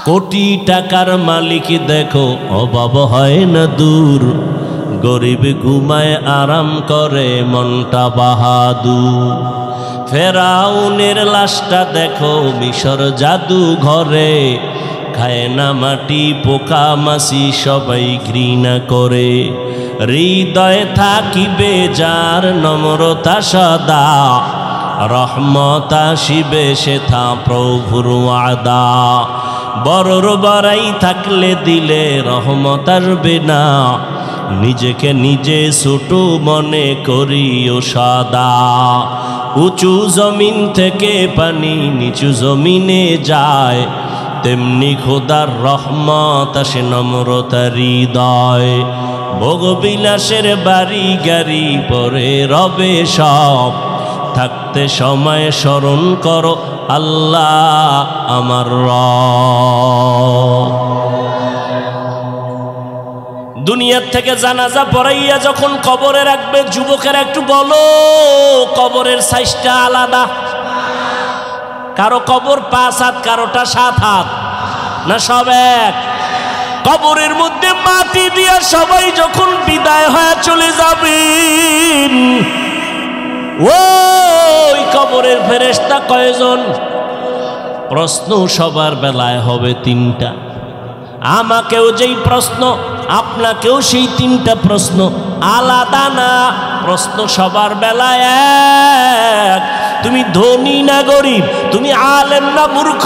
কোটি টাকার মালিক দেখো অভাব হয় না দূর, গরিব ঘুমায় আরাম করে মনটা বাহাদুর। ফেরাউনের লাশটা দেখো মিশর জাদু ঘরে, খায় না মাটি পোকা মাছি সবাই ঘৃণা করে। হৃদয়ে থাকিবে যার নম্রতা সদা, রহমত আসিবে সেথা প্রভুর ওয়াদা। বড়র বড়াই থাকলে দিলে রহমত আসবে না, নিজেকে নিজে ছোট মনে করিও সদা। উঁচু জমিন থেকে পানি নিচু জমিনে যায়, তেমনি খোদার রহমত আসে নম্রতার হৃদয়। ভোগবিলাসের বাড়ি গাড়ি পরে রবে সব, থাকতে সময় স্মরণ করো আল্লাহ আমার রব। দুনিয়ার থেকে জানাজা পড়াইয়া যখন কবরে রাখবে, যুবকেরা একটু বলো কবরের সাইজটা আলাদা। কারো কবর 5 হাত, কারোটা 7 হাত, না সব এক? কবরের মধ্যে মাটি দিয়া সবাই যখন বিদায় হয়ে চলে যাবেন, ওই কবরের ফেরেশতা কয়জন? প্রশ্ন সবার বেলায় হবে 3টা। আমাকেও যেই প্রশ্ন, আপনাকেও সেই 3টা প্রশ্ন, আলাদা না। প্রশ্ন সবার বেলায় এক। তুমি ধনী না গরিব, তুমি আলেম না মূর্খ,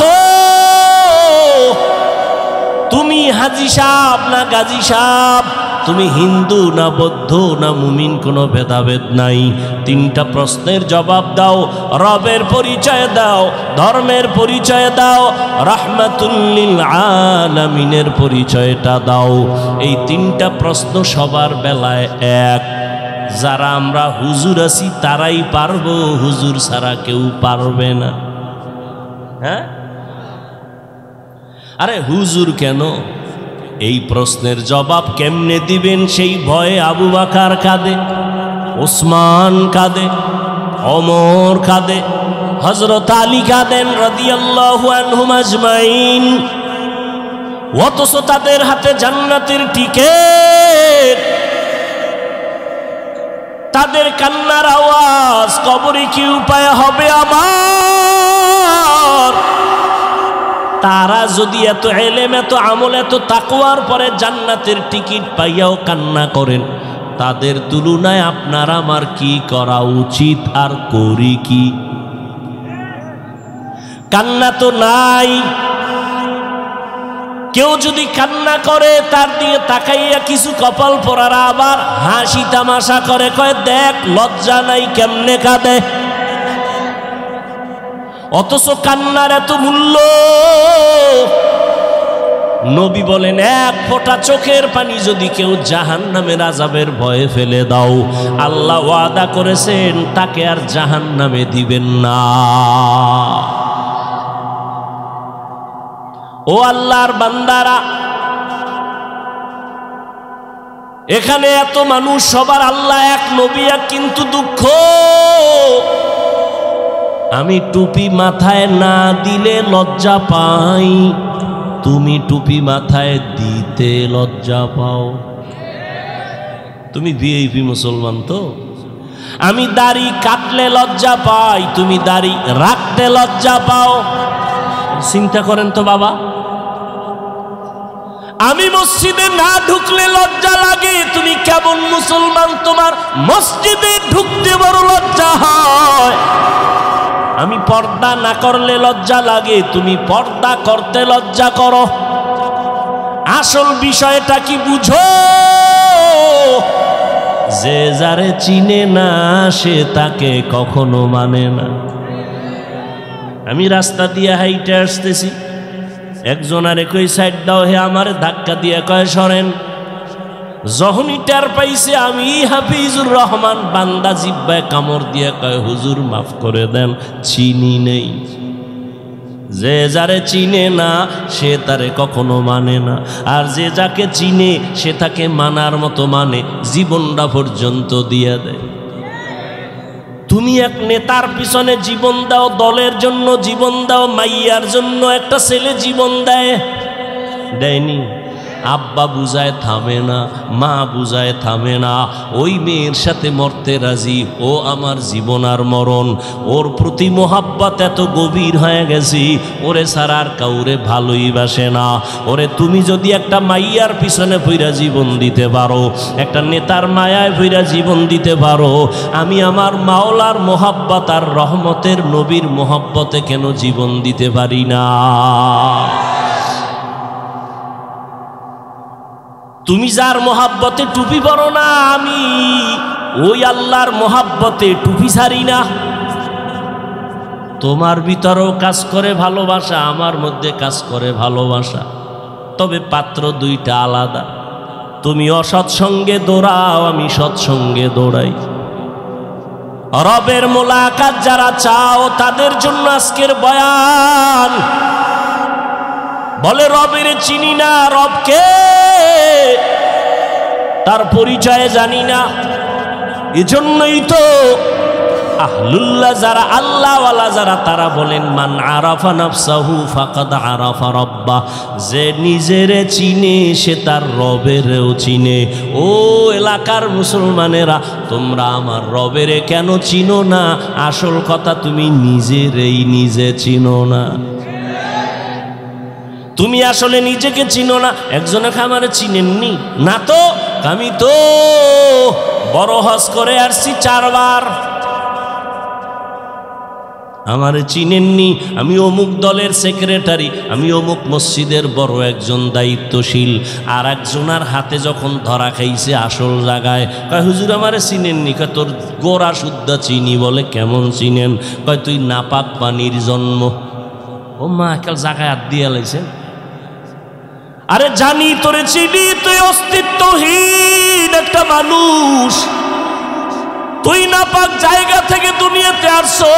তুমি হাজি সাহেব না গাজী সাহেব, তুমি হিন্দু না বৌদ্ধ না মুমিন, কোনো ভেদাভেদ নাই। 3টা প্রশ্নের জবাব দাও, রবের পরিচয় দাও, ধর্মের পরিচয় দাও, রাহমাতুল লিল আলামিনের পরিচয়টা দাও। এই 3টা প্রশ্ন সবার বেলায় এক। যারা আমরা হুজুর আছি তারাই পারবো, হুজুর ছাড়া কেউ পারবে না। হ্যাঁ, আরে হুজুর কেন? এই প্রশ্নের জবাব কেমনে দিবেন সেই ভয়ে আবু বকর কাঁদে, ওসমান কাঁদে, ওমর কাঁদে, হযরত আলী কাঁদেন রাদিয়াল্লাহু আনহুম আজমাইন। অথচ তাদের হাতে জান্নাতের টিকেট, তাদের কান্নার আওয়াজ কবরে কি উপায় হবে আমার? তারা যদি এত ইলম, এত আমল, এত তাকওয়ার পরে জান্নাতের টিকিট পাইয়াও কান্না করেন, তাদের তুলনায় আপনার আমার কি করা উচিত আর করি কি? কান্না তো নাই। কেউ যদি কান্না করে তার দিকে তাকাইয়া কিছু কপাল পরারা আবার হাসি তামাশা করে, কয় দেখ লজ্জা নাই কেমনে কাঁদে। অথচ কান্নার এত মূল্য। নবী বলেন, 1 ফোঁটা চোখের পানি যদি কেউ জাহান্নামের আযাবের ভয়ে ফেলে দাও, আল্লাহ ওয়াদা করেছেন তাকে আর জাহান্নামে দিবেন না। ও আল্লাহর বান্দারা, এখানে এত মানুষ, সবার আল্লাহ এক, নবী এক, কিন্তু দুঃখ আমি টুপি মাথায় না দিলে লজ্জা পাই, তুমি টুপি মাথায় দিতে লজ্জা পাও। তুমি ভিআইপি মুসলমান তো। আমি দাড়ি কাটলে লজ্জা পাই, তুমি দাড়ি রাখতে লজ্জা পাও। চিন্তা করেন তো বাবা, আমি মসজিদে না ঢুকলে লজ্জা লাগে, তুমি কেমন মুসলমান, তোমার মসজিদে ঢুকতে বড় লজ্জা হয়। আমি পর্দা না করলে লজ্জা লাগে, তুমি পর্দা করতে লজ্জা করো। আসল বিষয়টা কি বুঝো? যে যারে চিনে না সে তাকে কখনো মানে না। আমি রাস্তা দিয়ে হাইটে আসতেছি, একজন আরে কই সাইড দাও, হে আমার ধাক্কা দিয়ে কয় সরেন। যখনই টের পাইছে আমি হাফিজুর রহমান, বান্দা জিব্বায় কামড় দিয়ে কয় হুজুর মাফ করে দেন, চিনি নেই। যে যারে চিনে না সে তারে কখনো মানে না, আর যে যাকে চিনে সে তাকে মানার মতো মানে, জীবনটা পর্যন্ত দিয়ে দেয়। তুমি এক নেতার পিছনে জীবন দাও, দলের জন্য জীবন দাও, মাইয়ার জন্য একটা ছেলে জীবন দেয়, দেয়নি? আব্বা বুঝায় থামে না, মা বুঝায় থামে না, ওই মেয়ের সাথে মরতে রাজি। ও আমার জীবন আর মরণ, ওর প্রতি মোহাব্বত এত গভীর হয়ে গেছি, ওরে ছাড়া আর কাউরে ভালোই বাসে না। ওরে তুমি যদি একটা মাইয়ার পিছনে পইরা জীবন দিতে পারো, একটা নেতার মায়ায় পইরা জীবন দিতে পারো, আমি আমার মাওলার মোহাব্বত আর রহমতের নবীর মোহাব্বতে কেন জীবন দিতে পারি না? তুমি যার মোহাব্বতে টুপি পরো না, আমি ওই আল্লাহর মোহাব্বতে টুপি ছাড়ি না। তোমার ভিতরেও কাজ করে ভালোবাসা, আমার মধ্যে কাজ করে ভালোবাসা, তবে পাত্র দুইটা আলাদা। তুমি অসৎসঙ্গে দৌড়াও, আমি সৎসঙ্গে দৌড়াই। রবের মোলাকাত যারা চাও তাদের জন্য আজকের বয়ান। বলে রবের চিনি না, রবকে তার পরিচয় জানি না। এজন্যই তো আহলুল্লাহ যারা, আল্লাহওয়ালা যারা, তারা বলেন মান আরাফা নাফসাহু ফাকাদ আরাফা রাব্বা। যে নিজেরে চিনে সে তার রবেরও চিনে। ও এলাকার মুসলমানেরা, তোমরা আমার রবেরে কেন চিনো না? আসল কথা, তুমি নিজেরেই নিজে চিনো না। তুমি আসলে নিজেকে চিনো না। একজনে আমারে চিনেননি না তো, আমি তো বড় হজ করে আসছি 4 বার, আমারে চিনেননি। আমি অমুক দলের সেক্রেটারি, আমি অমুক মসজিদের বড় একজন দায়িত্বশীল। আর একজনের হাতে যখন ধরা খাইছে আসল জায়গায়, কয় হুজুর আমারে চিনেননি। কয় তোর গোড়া শুদ্ধা চিনি। বলে কেমন চিনেন? কয় তুই নাপাক পানির জন্ম। ও মা, কাল জায়গায় হাত দিয়ে লাইছেন। আরে জানি তোরে চিনি, তুই অস্তিত্বহীন একটা মানুষ। তুই নাপাক জায়গা থেকে দুনিয়াতে আসছো,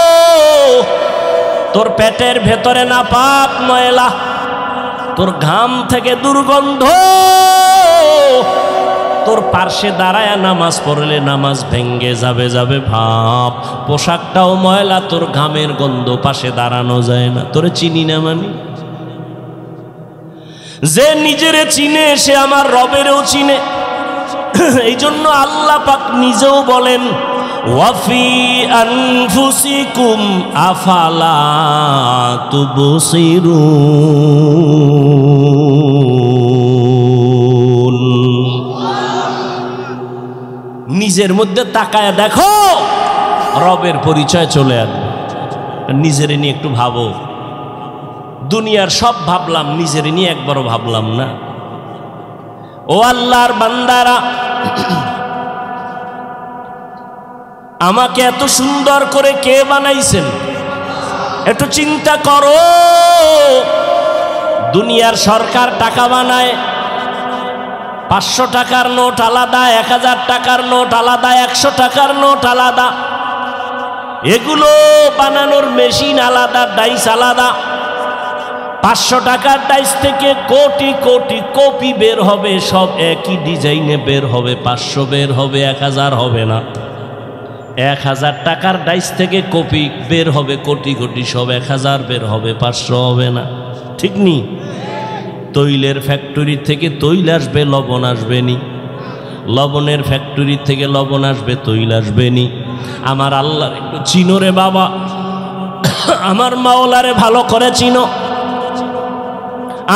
তোর পেটের ভেতরে নাপাক ময়লা, তোর ঘাম থেকে দুর্গন্ধ, তোর পার্শ্বে দাঁড়ায় নামাজ পড়লে নামাজ ভেঙ্গে যাবে যাবে ভাব, পোশাকটাও ময়লা, তোর ঘামের গন্ধ, পাশে দাঁড়ানো যায় না। তোরে চিনি না মানে? যে নিজেরে চিনে সে আমার রবেরও চিনে। এই জন্য আল্লাহ পাক নিজেও বলেন ওয়াফি আনফুসিকুম আফালা তুবসিরুন। নিজের মধ্যে তাকায় দেখো, রবের পরিচয় চলে আসবে। নিজের নিয়ে একটু ভাবো। দুনিয়ার সব ভাবলাম, নিজের নিয়ে একবারও ভাবলাম না। ও আল্লাহর বান্দারা, আমাকে এত সুন্দর করে কে বানাইছেন? একটু চিন্তা করো। দুনিয়ার সরকার টাকা বানায়, 500 টাকার নোট আলাদা, 1000 টাকার নোট আলাদা, 100 টাকার নোট আলাদা। এগুলো বানানোর মেশিন আলাদা, ডাইস আলাদা। 500 টাকার ডাইস থেকে কোটি কোটি কপি বের হবে, সব একই ডিজাইনে বের হবে। 500 বের হবে, 1000 হবে না। 1000 টাকার ডাইস থেকে কপি বের হবে কোটি কোটি, সব 1000 বের হবে, 500 হবে না। ঠিক নি? তৈলের ফ্যাক্টরি থেকে তৈল আসবে, লবণ আসবে নি? লবণের ফ্যাক্টরি থেকে লবণ আসবে, তৈল আসবে নি? আমার আল্লাহর একটু চিনো রে বাবা, আমার মাওলারে ভালো করে চিনো।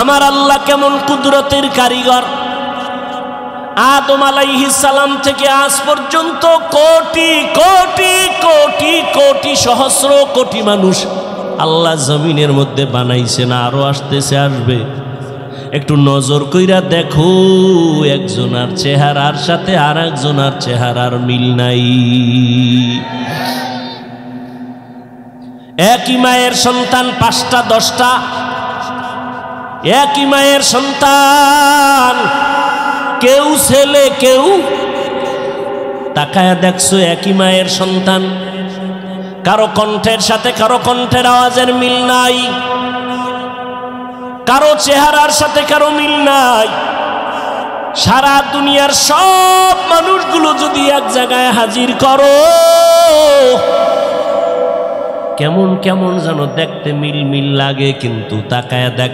আমার আল্লাহ কেমন কুদরতের কারিগর। আদম আলাইহিস সালাম থেকে আজ পর্যন্ত কোটি কোটি কোটি কোটি সহস্র কোটি মানুষ আল্লাহ জমিনের মধ্যে বানাইছেন, আরো আসতেছে, আসবে। একটু নজর কইরা দেখো, একজনের চেহারার সাথে আর একজনের চেহারার মিল নাই। একই মায়ের সন্তান 5টা 10টা, একই মায়ের সন্তান, কেউ ছেলে কেউ। তাকায়া দেখছো একই মায়ের সন্তান, কারো কণ্ঠের সাথে কারো কণ্ঠের আওয়াজের মিল নাই, কারো চেহারার সাথে কারো মিল নাই। সারা দুনিয়ার সব মানুষগুলো যদি এক জায়গায় হাজির করো, কেমন কেমন যেন দেখতে মিল মিল লাগে। কিন্তু তাকায়া দেখ,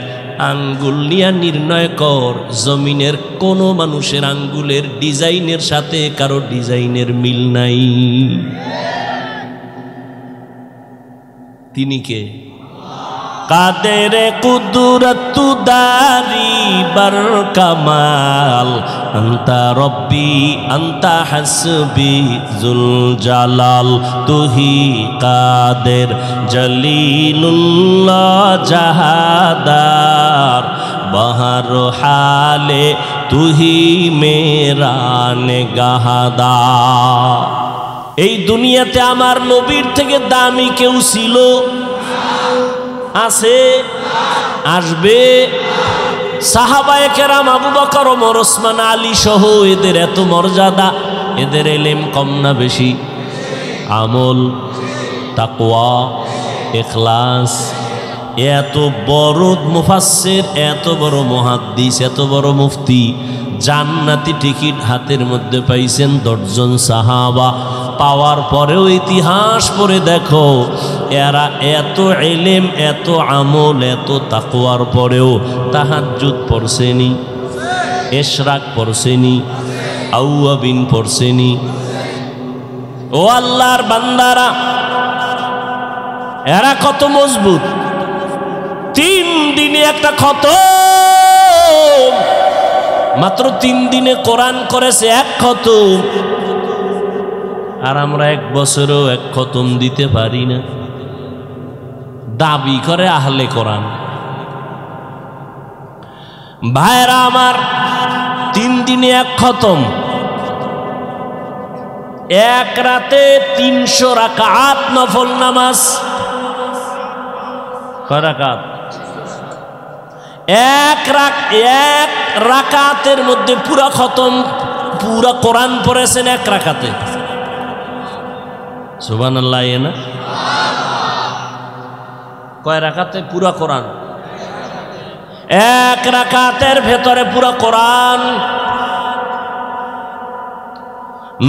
আঙ্গুল নিয়ে নির্ণয় কর, জমিনের কোনো মানুষের আঙ্গুলের ডিজাইনের সাথে কারো ডিজাইনের মিল নাই। তিনি কে? কাদের কুদরত দারি বার কামাল, আন্তা রব্বি আন্তা হাসবি জুল জালাল, তুহি কাদের জলিলুল্লাহ জাহাদার, বহর হালে তুহি মেরা নেগাহদার। এই দুনিয়াতে আমার নবীর থেকে দামি কেউ ছিল? আছে? আসবে? সাহাবায়ে কেরাম আবু বকর, ওমর, ওসমান, আলী সহ এদের এত মর্যাদা, এদের ইলম কম না বেশি? আমল, তাকওয়া, ইখলাস, এত বড় মুফাসসির, এত বড় মুহাদ্দিস, এত বড় মুফতি, জান্নাতি টিকিট হাতের মধ্যে পাইছেন 10 জন সাহাবা। পাওয়ার পরেও ইতিহাস পড়ে দেখো, এরা এত ইলম, এত আমল, এত তাকওয়ার পরেও তাহাজ্জুদ পড়ছেনি, ইশরাক পড়ছেনি, আউয়াবিন পড়ছেনি। ও আল্লাহর বান্দারা, এরা কত মজবুত! 3 দিনে একটা খতম, মাত্র 3 দিনে কোরআন করেছে 1 খতম। আর আমরা 1 বছরেও 1 খতম দিতে পারি না। দাবি করে আহলে কোরআন। ভাইরা আমার, 3 দিনে 1 খতম, 1 রাতে 300 রাকাত নফল নামাজ। কয় রাকাত? 1 রাকাতের মধ্যে পুরা খতম, পুরা কোরআন পড়েছেন 1 রাকাতে। সুবহানাল্লাহ। না কয় রাকাতে? পুরা কোরআন। 1 রাকাতের ভেতরে পুরা কোরআন।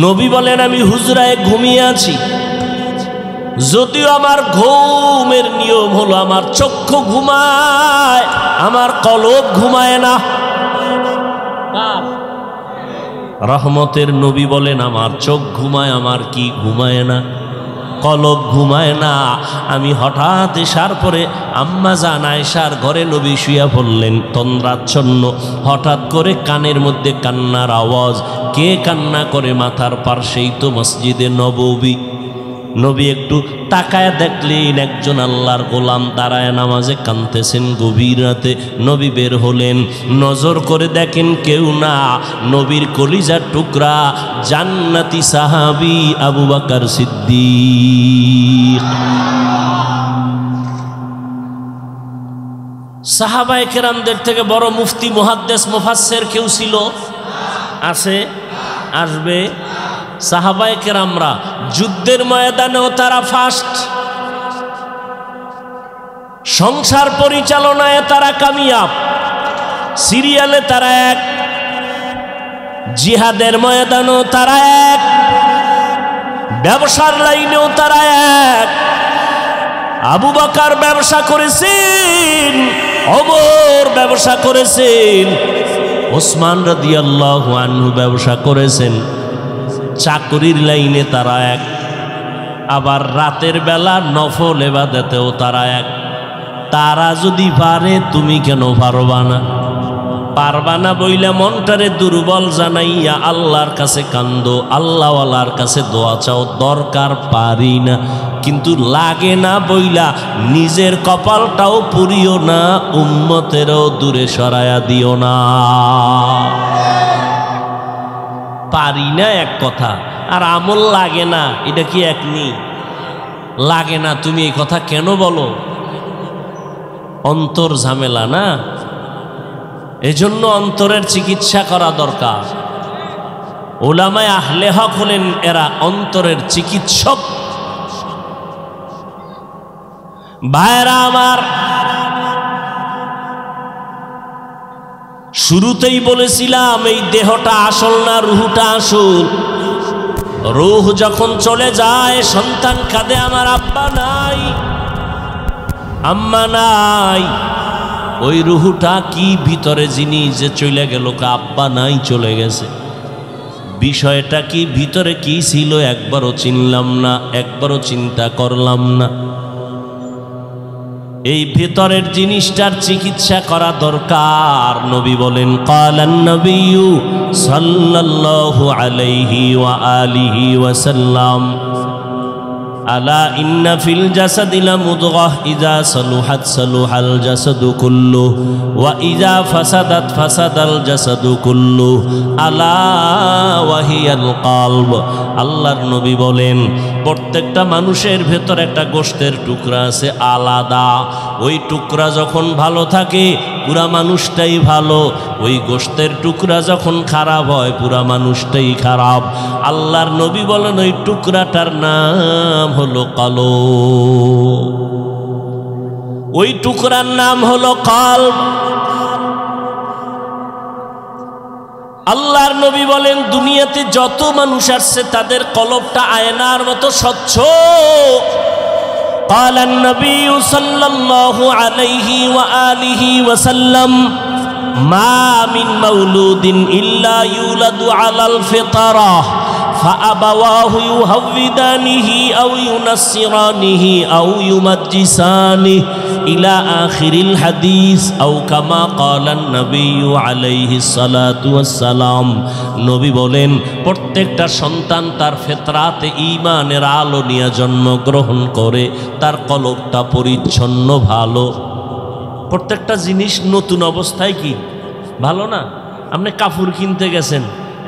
নবী বলেন, আমি হুজরায় ঘুমিয়ে আছি, যদিও আমার ঘুমের নিয়ম হলো আমার চক্ষু ঘুমায়, আমার কলব ঘুমায় না। রহমতের নবী বলেন, আমার চোখ ঘুমায়, আমার কি ঘুমায় না? কলব ঘুমায় না। আমি হঠাৎ এসার পরে আম্মা জান আয়েশার ঘরে নবী শুয়া পড়লেন তন্দ্রাচ্ছন্ন। হঠাৎ করে কানের মধ্যে কান্নার আওয়াজ। কে কান্না করে? মাথার পার্শ্বেই তো মসজিদে নববী। নবী একটু তাকায় দেখলেন একজন আল্লাহর গোলাম দাঁড়ায় নামাজে কাঁদতেছেন গভীর রাতে। নবী বের হলেন, নজর করে দেখেন কেউ না, নবীর কলিজার টুকরা জান্নাতি সাহাবী আবু বকর সিদ্দিক। সাহাবায়ে কেরামদের থেকে বড় মুফতি, মুহাদ্দিস, মুফাসসির কেউ ছিল? আছে? আসবে? সাহাবায়ে কেরামরা যুদ্ধের ময়দানেও তারা ফার্স্ট, সংসার পরিচালনায় তারা কামিয়াব, সিরিয়ালে তারা 1, জিহাদের ময়দানেও তারা 1, ব্যবসার লাইনেও তারা 1। আবু বকর ব্যবসা করেছেন, ওমর ব্যবসা করেছেন, ওসমান রাদিয়াল্লাহু আনহু ব্যবসা করেছেন। চাকরির লাইনে তারা 1, আবার রাতের বেলা নফল ইবাদতেও তারা 1। তারা যদি পারে, তুমি কেন পারবা না? পারবা না বইলা মনটারে দুর্বল জানাইয়া আল্লাহর কাছে কান্দো, আল্লাহওয়ালার কাছে দোয়া চাও, দরকার পারি না। কিন্তু লাগে না বইলা নিজের কপালটাও পুরিও না, উম্মতেরও দূরে সরায়া দিও না। পারি না এক কথা, আর আমল লাগে না এটা কি এক নি? লাগে না, তুমি এই কথা কেন বলো? অন্তর ঝামেলা না, এজন্য অন্তরের চিকিৎসা করা দরকার। উলামায়ে আহলে হক হলেন এরা অন্তরের চিকিৎসক। ভাইরা আমার, শুরুতেই বলেছিলাম এই দেহটা আসল না রুহটা আসল। রুহ যখন চলে যায়, সন্তান কাঁদে আমার আব্বা নাই, আম্মা নাই। ওই রুহুটা কি ভিতরে জিনিস যে চলে গেল, আব্বা নাই চলে গেছে, বিষয়টা কি ভিতরে কি ছিল একবারও চিনলাম না, একবারও চিন্তা করলাম না। এই ভেতরের জিনিসটার চিকিৎসা করা দরকার। নবী বলেন ক্বালান নবিয়্যু সাল্লাল্লাহু আলাইহি ওয়া আলিহি ওয়া সাল্লাম আলা ইন্না ফিল জাসাদি লামুদগাহ ইযা সালুহাত সালুহাল জাসাদু কুল্লুহু ওয়া ইযা ফাসাদাত ফাসাদাল জাসাদু কুল্লুহু আলা ওয়া হিয়াল কলব। আল্লাহর নবী বলেন প্রত্যেকটা মানুষের ভেতর একটা গোশতের টুকরা আছে আলাদা। ওই টুকরা যখন ভালো থাকে পুরা মানুষটাই ভালো, ওই গোশতের টুকরা যখন খারাপ হয় পুরা মানুষটাই খারাপ। আল্লাহর নবী বলেন ওই টুকরাটার নাম হলো কলব, ওই টুকরার নাম হলো কলব। আল্লাহর নবী বলেন দুনিয়াতে যত মানুষ আসছে তাদের কলবটা আয়নার মতো স্বচ্ছ। قال النبي صلى الله عليه وآله وسلم ما من مولود إلا يولد على الفطرة فأبواه يهودانه أو ينصرانه أو يمجسانه إلى آخر الحديث أو كما قال النبي عليه الصلاة والسلام। নবী বলেন প্রত্যেকটা সন্তান তার ফিতরাতে ঈমানের আলো নিয়ে জন্মগ্রহণ করে, তার কলবটা পরিচ্ছন্ন ভালো। প্রত্যেকটা জিনিস নতুন অবস্থায় কি ভালো না? আপনি কাপড় কিনতে গেছেন,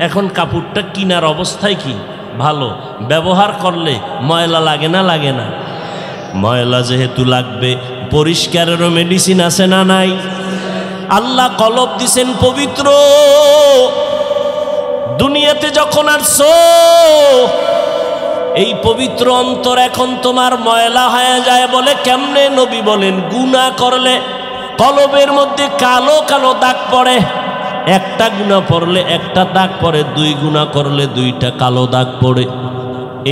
এখন কাপড়টা কিনার অবস্থায় কি ভালো, ব্যবহার করলে ময়লা লাগে না লাগে না? ময়লা যেহেতু লাগবে পরিষ্কারেরও মেডিসিন আছে না নাই? আল্লাহ কলব দিছেন পবিত্র। দুনিয়াতে যখন আসছো এই পবিত্র অন্তর এখন তোমার ময়লা হয়ে যায় বলে কেমনে? নবী বলেন গুনাহ করলে কলবের মধ্যে কালো কালো দাগ পড়ে, একটা গুনাহ পড়লে একটা দাগ পড়ে, দুই গুনাহ করলে দুইটা কালো দাগ পড়ে।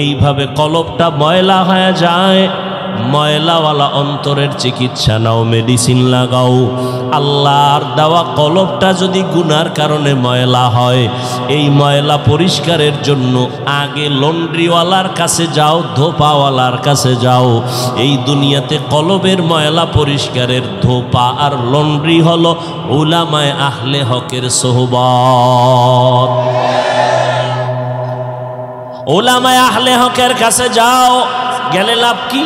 এইভাবে কলবটা ময়লা হয়ে যায়। ময়লাওয়ালা অন্তরের চিকিৎসা নাও, মেডিসিন লাগাও। আল্লাহর দেওয়া কলবটা যদি গুনার কারণে ময়লা হয়, এই ময়লা পরিষ্কারের জন্য আগে লন্ড্রিওয়ালার কাছে যাও, ধোপাওয়ালার কাছে যাও। এই দুনিয়াতে কলবের ময়লা পরিষ্কারের ধোপা আর লন্ড্রি হলো উলামায়ে আহলে হকের সোহবত। উলামায়ে আহলে হকের কাছে যাও, গেলে লাভ কি?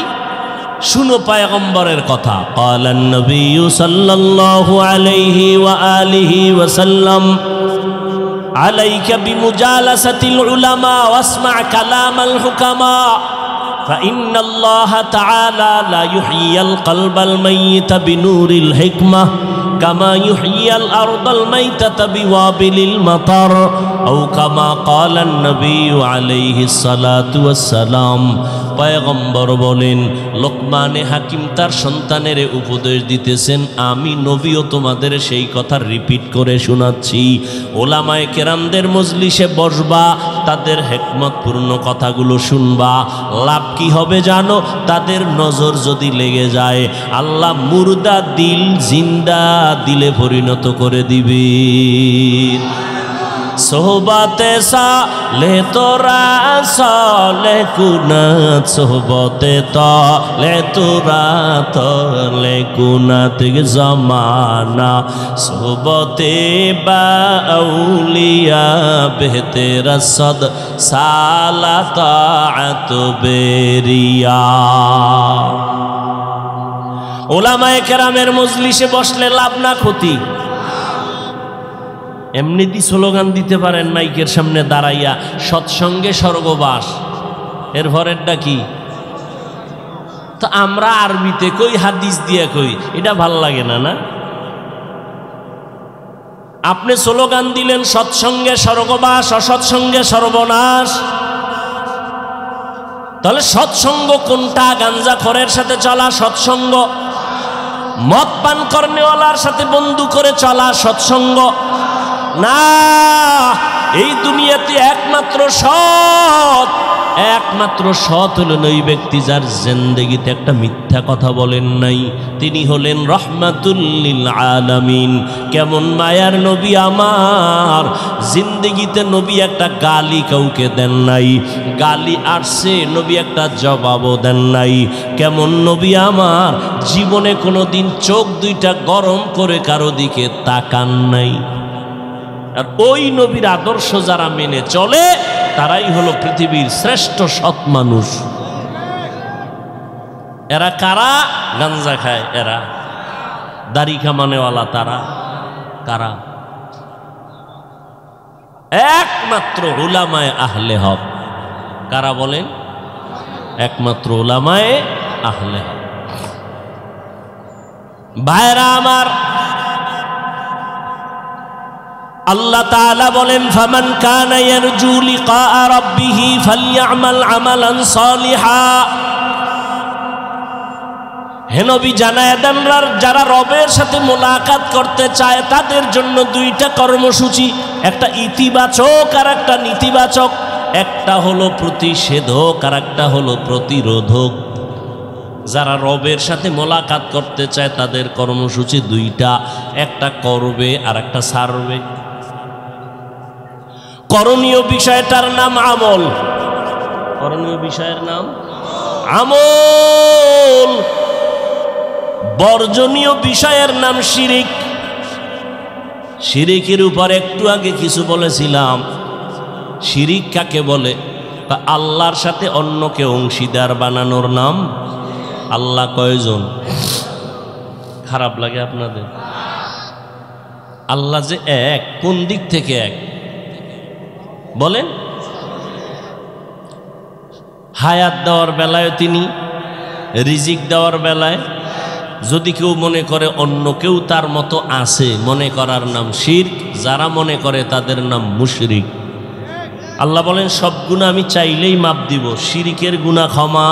শুনো পয়গম্বরের কথা। ক্বালান নবিয়্যু সাল্লাল্লাহু আলাইহি ওয়া আলিহি ওয়া সাল্লাম আলাইকা বিমুজালাসাতিল উলামা ওয়াসমা কালামাল হুকামা ফাইন্নাল্লাহা তাআলা লা ইউহয়িল কলবাল মাইয়িতা বিনুরিল হিকমাহ কামা ইউহয়িল আরদাল মাইতাতা বিওয়াবিলিল মাতার আও কামা ক্বালান নবিয়্যু আলাইহিস সালাতু ওয়াস সালাম। পয়গম্বর বলেন, লোকমানে হাকিম তার সন্তানের উপদেশ দিতেছেন, আমি নবীও তোমাদের সেই কথা রিপিট করে শোনাচ্ছি। ওলামায়ে কেরামদের মজলিসে বসবা, তাদের হিকমতপূর্ণ কথাগুলো শুনবা। লাভ কি হবে জানো? তাদের নজর যদি লেগে যায়, আল্লাহ মুর্দা দিল জিন্দা দিলে পরিণত করে দিবে। সোহবতে সালে তোরা সালে কুনাত, সোহবতে তলে তোরা তলে কুনাত জমানা, সোহবতে বাউলিয়া বেহতেরা সদ সালাত বেরিয়া। ওলামায়ে কেরামের মজলিসে বসলে লাভ না ক্ষতি? এমনিতেই স্লোগান দিতে পারেন মাইকের সামনে দাঁড়াইয়া, সৎসঙ্গে স্বর্গবাস। এর পরেরটা কি? তো আমরা আরবিতে কই, হাদিস দিয়ে কই, এটা ভাল লাগে না, না? আপনি স্লোগান দিলেন সৎসঙ্গে স্বর্গবাস, অসৎসঙ্গে সর্বনাশ। তাহলে সৎসঙ্গ কোনটা? গাঞ্জাখোরের সাথে চলা সৎসঙ্গ, মদ পান করনেওয়ালার সাথে বন্ধু করে চলা সৎসঙ্গ না। এই দুনিয়াতে একমাত্র সৎ হলেন ওই ব্যক্তি যার জিন্দেগিতে একটা মিথ্যা কথা বলেন নাই। তিনি হলেন রহমাতুল লিল আলামিন। কেমন মায়ার নবী আমার, জিন্দেগিতে নবী একটা গালি কাউকে দেন নাই, গালি আসছে নবী একটা জবাবও দেন নাই। কেমন নবী আমার, জীবনে কোনোদিন চোখ দুইটা গরম করে কারো দিকে তাকান নাই। আর ওই নবীর আদর্শ যারা মেনে চলে তারাই হলো পৃথিবীর শ্রেষ্ঠ সৎ মানুষ। এরা কারা? গাঞ্জা খায় এরা, দাড়ি কামানেওয়ালা তারা কারা? একমাত্র উলামায়ে আহলে হক। কারা বলেন? একমাত্র উলামায়ে আহলে হক। ভাইরা আমার, আল্লাহ তাআলা বলেন ফামান কানা ইয়ারজু লিকা রাব্বিহ ফালইআমাল আমালান সালিহা। হে নবী জানায়ে দেন, যারা রবের সাথে মোলাকাত করতে চায় তাদের জন্য দুইটা কর্মসূচি, একটা ইতিবাচক আর একটা নেতিবাচক। একটা হলো প্রতিষেধক আর একটা হলো প্রতিরোধক। যারা রবের সাথে মোলাকাত করতে চায় তাদের কর্মসূচি দুইটা, একটা করবে আর একটা ছাড়বে। করণীয় বিষয়টার নাম আমল। করণীয় বিষয়ের নাম আমল। বর্জনীয় বিষয়ের নাম শিরিক। শিরিকের উপর একটু আগে কিছু বলেছিলাম। শিরিক কাকে বলে? আল্লাহর সাথে অন্যকে অংশীদার বানানোর নাম। আল্লাহ কয়জন? খারাপ লাগে আপনাদের? আল্লাহ যে এক, কোন দিক থেকে এক বলেন? হায়াত দেওয়ার বেলায় তিনি, রিজিক দেওয়ার বেলায়। যদি কেউ মনে করে অন্য কেউ তার মতো আছে, মনে করার নাম শিরক। যারা মনে করে তাদের নাম মুশরিক। আল্লাহ বলেন সব গুনাহ আমি চাইলেই মাপ দিব, শিরিকের গুনাহ ক্ষমা।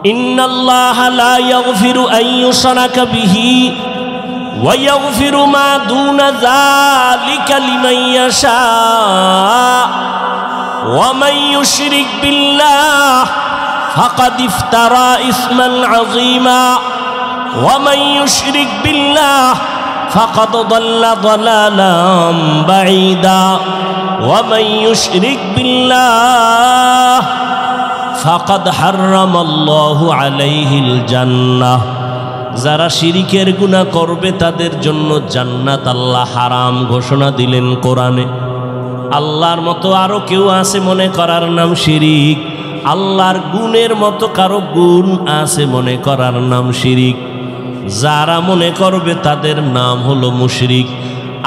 ইন্নাল্লাহা লা ইয়াগফিরু আন ইউশরাকা বিহি ওয়া ইয়াগফিরু মা দুনা যালিকা লিমান ইয়াশা ওয়া মান ইউশরিক বিল্লাহ ফাকাদ ইফতারা ইসমান আযীমা ওয়া মান ইউশরিক বিল্লাহ ফাকাদ দাল্লা দালালাম বাঈদা ওয়া মান ইউশরিক বিল্লাহ ফাকাদ হারামাল্লাহু আলাইহিল জান্নাহ। যারা শিরিকের গুনাহ করবে তাদের জন্য জান্নাত আল্লাহ হারাম ঘোষণা দিলেন কোরআনে। আল্লাহর মতো আরো কেউ আছে মনে করার নাম শিরিক। আল্লাহর গুণের মতো কারো গুণ আছে মনে করার নাম শিরিক। যারা মনে করবে তাদের নাম হলো মুশরিক।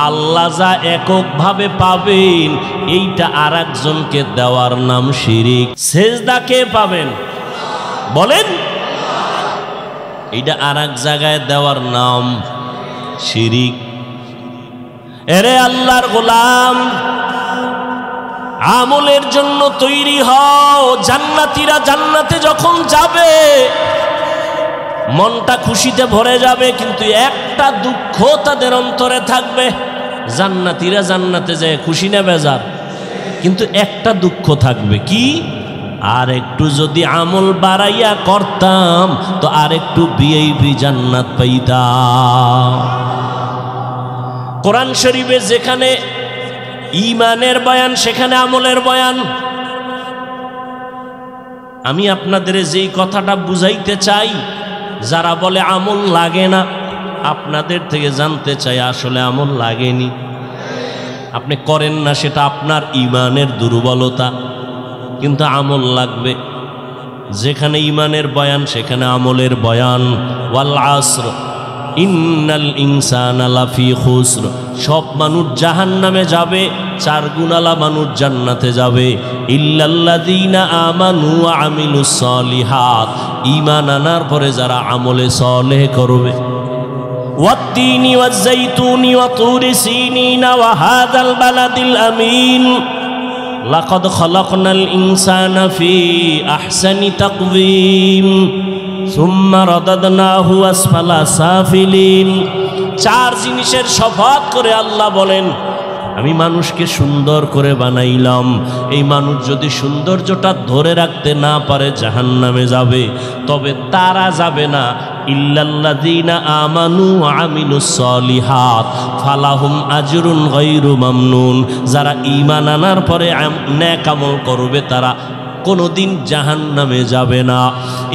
আল্লাহ যা এককভাবে পাবেন এইটা আর একজনকে দেওয়ার নাম শিরিক। সেজদা কে পাবেন বলেন? এইটা আর এক জায়গায় দেওয়ার নাম শিরিক। এরে আল্লাহর গোলাম, আমলের জন্য তৈরি হও। জান্নাতীরা জান্নাতে যখন যাবে মনটা খুশিতে ভরে যাবে, কিন্তু একটা দুঃখ তাদের অন্তরে থাকবে। জান্নাতীরা জান্নাতে যায় খুশি না বেজার? কিন্তু একটা দুঃখ থাকবে, কি? আর একটু যদি আমল বাড়াইয়া করতাম তো আর একটু ভিআইপি জান্নাত পাইতাম। কোরআন শরীফে যেখানে ঈমানের বয়ান সেখানে আমলের বয়ান। আমি আপনাদের যেই কথাটা বুঝাইতে চাই, যারা বলে আমল লাগে না, আপনাদের থেকে জানতে চাই আসলে আমল লাগেনি। আপনি করেন না, সেটা আপনার ঈমানের দুর্বলতা, কিন্তু আমল লাগবে। যেখানে ঈমানের বয়ান সেখানে আমলের বয়ান। ওয়াল আসর ইন্নাল ইনসানা লাফি খুসর। সব মানুষ জাহান্নামে যাবে, চার গুণালা মানুষ জান্নাতে যাবে। ইল্লাল্লাযীনা আমানু ওয়া আমিলুস সালিহাত। ঈমান আনার পরে যারা আমলে সালেহ করবে। ওয়াত-তিনি ওয়াজ-যাইতুনি ওয়া তুরি সিনিনা ওয়া হাযাল বালাদিল আমিন। লাকাদ খালাকনাল ইনসানা ফি আহসানি তাকওয়িম সুম্মা রাদাদনাহু আসফালা সাফিলিন। চার জিনিসের শপথ করে আল্লাহ বলেন, আমি মানুষকে সুন্দর করে বানাইলাম, এই মানুষ যদি সৌন্দর্যটা ধরে রাখতে না পারে জাহান্নামে যাবে। তবে তারা যাবে না ইল্লাল্লাযীনা আমানু ওয়া আমিলুস সলিহাত ফালাহুম আজরুন গায়রু মামনুন। যারা ঈমান আনার পরে নেক আমল করবে তারা কোনোদিন জাহান্নামে যাবে না।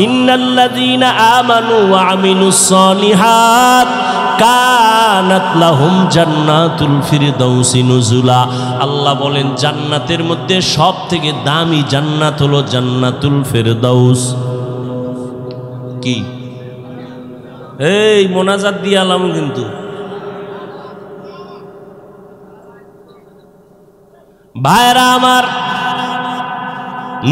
ইন্নাল্লাযীনা আমানু ওয়া আমিলুস সলিহাত কানাত লাহুম জান্নাতুল ফিরদাউসি নুজুলা। আল্লাহ বলেন জান্নাতের মধ্যে সব থেকে দামি জান্নাত হলো জান্নাতুল ফিরদাউস। কি এই মোনাজাত দিয়ে আলাম কিন্তু ভাইরা আমার,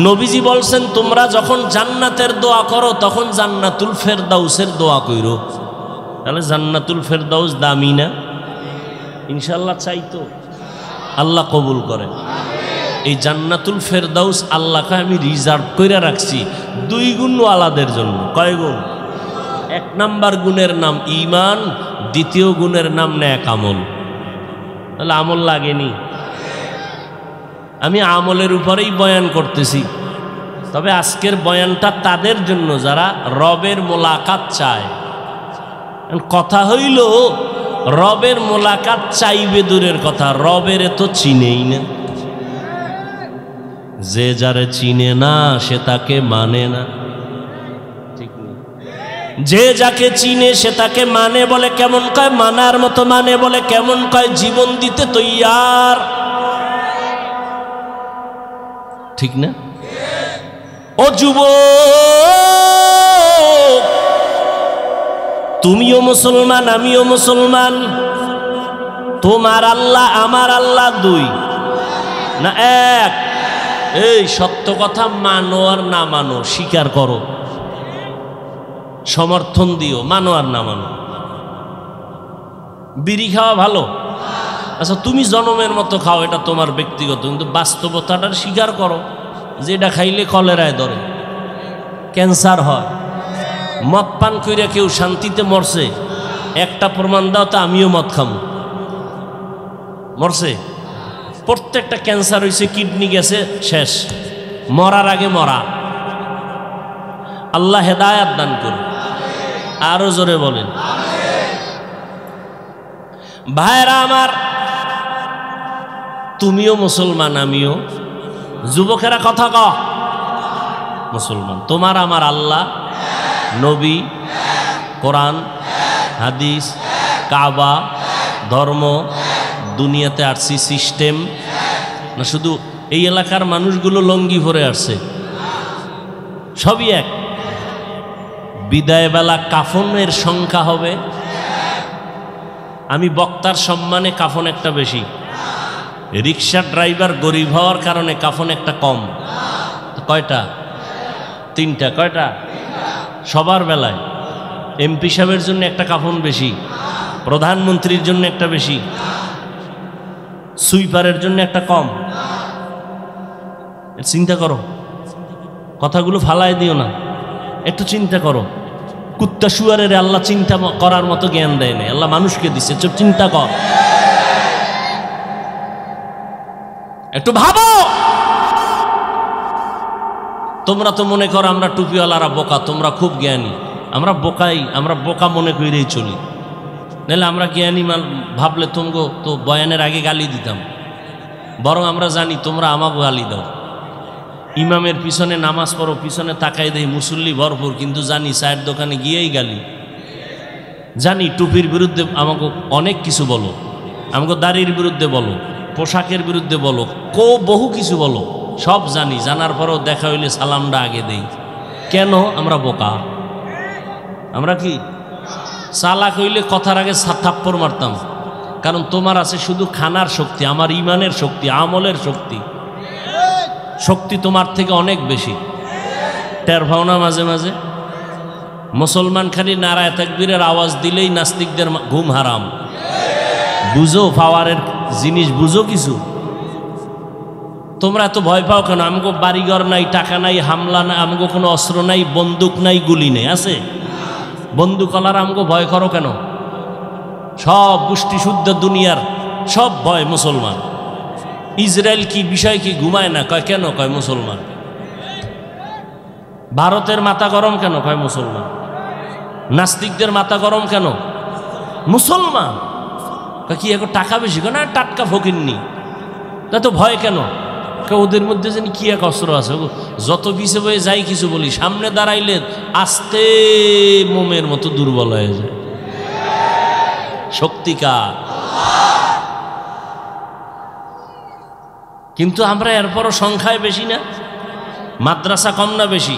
নবীজি বলছেন তোমরা যখন জান্নাতের দোয়া করো তখন জান্নাতুল ফেরদাউসের দোয়া কইরো। তাহলে জান্নাতুল ফেরদাউস দামি না? ইনশাআল্লাহ চাইতো আল্লাহ কবুল করেন। এই জান্নাতুল ফেরদাউস আল্লাহকে আমি রিজার্ভ করে রাখছি 2 গুণওয়ালাদের জন্য। কয় গুণ? 1 নাম্বার গুণের নাম ঈমান, 2য় গুণের নাম নেক আমল। তাহলে আমল লাগেনি? আমি আমলের উপরেই বয়ান করতেছি, তবে আজকের বয়ানটা তাদের জন্য যারা রবের মোলাকাত চায়। কথা হইল রবের মোলাকাত চাইবে দূরের কথা, রবের তো চিনেই না। যে যারে চিনে না সে তাকে মানে না, ঠিক নেই? যে যাকে চিনে সে তাকে মানে বলে কেমন কয়? মানার মতো মানে বলে কেমন কয়? জীবন দিতে তৈয়ার, ঠিক না? ও যুবক, তুমিও মুসলমান আমিও মুসলমান, তোমার আল্লাহ আমার আল্লাহ 2 না 1? এই সত্য কথা মানো আর না মানো, স্বীকার করো, সমর্থন দিও, মানো আর না মানো। বিড়ি খাওয়া ভালো, আচ্ছা তুমি জনমের মতো খাও, এটা তোমার ব্যক্তিগত, কিন্তু বাস্তবতাটার স্বীকার করো যে এটা খাইলে কলেরায় ধরে, ক্যান্সার হয়। মদ পান কইরা কেউ শান্তিতে মরছে? একটা প্রমাণ দাও তো আমিও মদ খামো। মরছে? প্রত্যেকটা ক্যান্সার হয়েছে, কিডনি গেছে, শেষ, মরার আগে মরা। আল্লাহ হেদায়াত দান করুন। আরো জোরে বলেন। ভাইরা আমার, তুমিও মুসলমান আমিও, যুবকেরা কথা কও, মুসলমান। তোমার আমার আল্লাহ, নবী, কোরআন, হাদিস, কাবা, ধর্ম, দুনিয়াতে আসছি সিস্টেম না শুধু এই এলাকার মানুষগুলো লঙ্গি ভরে আসছে? সবই এক। বিদায় বেলা কাফনের সংখ্যা হবে, আমি বক্তার সম্মানে কাফন একটা বেশি, রিক্সা ড্রাইভার গরিব হওয়ার কারণে কাফন একটা কম। কয়টা? 3টা। কয়টা? সবার বেলায় এমপি সাহেবের জন্য একটা কাফন বেশি, প্রধানমন্ত্রীর জন্য একটা বেশি, সুইপারের জন্য একটা কম। চিন্তা করো, কথাগুলো ফালাই দিও না, একটু চিন্তা করো। কুত্তা শুয়ারের আল্লাহ চিন্তা করার মতো জ্ঞান দেয় না, আল্লাহ মানুষকে দিচ্ছে। চুপ, চিন্তা কর, একটু ভাবো। তোমরা তো মনে করো আমরা টুপিওয়ালারা বোকা, তোমরা খুব জ্ঞানী। আমরা বোকাই, আমরা বোকা মনে করেই চলি, নাহলে আমরা জ্ঞানী ভাবলে তোমগো তো বয়ানের আগে গালি দিতাম। বরং আমরা জানি তোমরা আমাকে গালি দাও। ইমামের পিছনে নামাজ পড়ো, পিছনে তাকাই দেই মুসল্লি ভরপুর, কিন্তু জানি চায়ের দোকানে গিয়েই গালি। জানি টুপির বিরুদ্ধে আমাকে অনেক কিছু বলো, আমাকে দাড়ির বিরুদ্ধে বলো, পোশাকের বিরুদ্ধে বলো, বহু কিছু বলো, সব জানি। জানার পরেও দেখা হইলে সালামটা আগে দেই। কেন? আমরা বোকা। আমরা কি চালাক হইলে কথার আগে থাপ্পড় মারতাম। কারণ তোমার আছে শুধু খানার শক্তি, আমার ইমানের শক্তি, আমলের শক্তি। শক্তি তোমার থেকে অনেক বেশি। টের পাও না মাঝে মাঝে? মুসলমান খালি নারায়ে তাকবীরের আওয়াজ দিলেই নাস্তিকদের ঘুম হারাম। বুঝো পাওয়ারের জিনিস, বুঝো কিছু? তোমরা এত ভয় পাও কেন? আমগো বাড়িঘর নাই, টাকা নাই, হামলা নাই, আমগো কোনো অস্ত্র নাই, বন্দুক নাই, গুলি নেই। আছে বন্দুকওয়ালার আমগো ভয় করো কেন? সব গোষ্ঠী শুদ্ধ দুনিয়ার সব ভয় মুসলমান। ইসরায়েল কি বিষয় কি ঘুমায় না, কয় কেন, কয় মুসলমান। ভারতের মাথা গরম কেন, কয় মুসলমান। নাস্তিকদের মাথা গরম কেন, মুসলমান। কয় কি এখন টাকা বেশি, না টাটকা ফকিরনি, তা তো ভয় কেন, ওদের মধ্যে যেন কি এক অস্ত্র আছে, যত পিছে বয়ে যাই কিছু বলি, সামনে দাঁড়াইলে আস্তে মোমের মতো দুর্বল হয়ে যায়। শক্তিকার। কিন্তু আমরা এরপরও সংখ্যায় বেশি না, মাদ্রাসা কম না বেশি?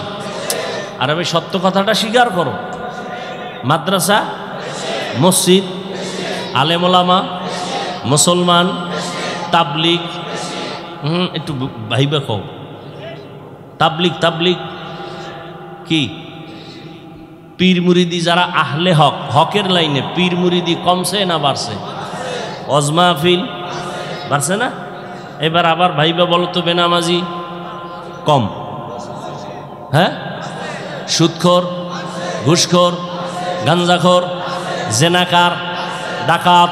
আর আমি সত্য কথাটা স্বীকার করো, মাদ্রাসা, মসজিদ, আলেম ওলামা, মুসলমান, তাবলিগ, একটু ভাইবা কও, তাবলিগ কি, পীর মুরিদি যারা আহলে হক, হকের লাইনে, পীর মুরিদি কমছে না বাড়ছে? ওয়াজ মাহফিল বাড়ছে না? এবার আবার ভাইবা বলো তো, বেনামাজি কম, হ্যাঁ? সুদখোর, ঘুষখোর, গাঞ্জাখোর, জেনাকার, ডাকাত,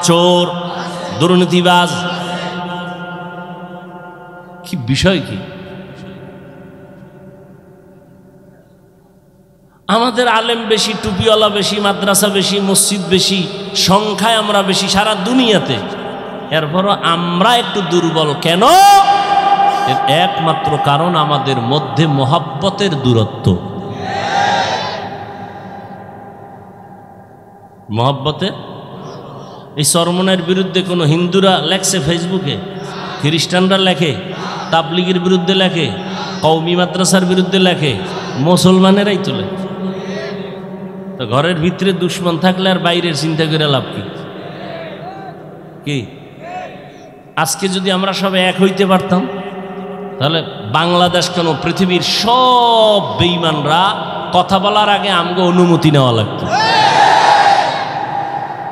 চোর, দুর্নীতিবাজ, কি বিষয় কি? আমাদের আলেম বেশি, টুপিওয়ালা বেশি, মাদ্রাসা বেশি, মসজিদ বেশি, সংখ্যায় আমরা বেশি সারা দুনিয়াতে, এরপরও আমরা একটু দুর্বল কেন? এর একমাত্র কারণ আমাদের মধ্যে মহব্বতের দূরত্ব। মহব্বতের, এই চরমনের বিরুদ্ধে কোনো হিন্দুরা লেখছে ফেসবুকে, খ্রিস্টানরা লেখে, তাবলিগের বিরুদ্ধে লেখে, কওমি মাদ্রাসার বিরুদ্ধে লেখে, মুসলমানেরাই তোলে। তো ঘরের ভিতরে দুশ্মন থাকলে আর বাইরের চিন্তা করে লাভ কি? কি আজকে যদি আমরা সব এক হইতে পারতাম, তাহলে বাংলাদেশ কেন, পৃথিবীর সব বেঈমানরা কথা বলার আগে আমগো অনুমতি নেওয়া লাগতো।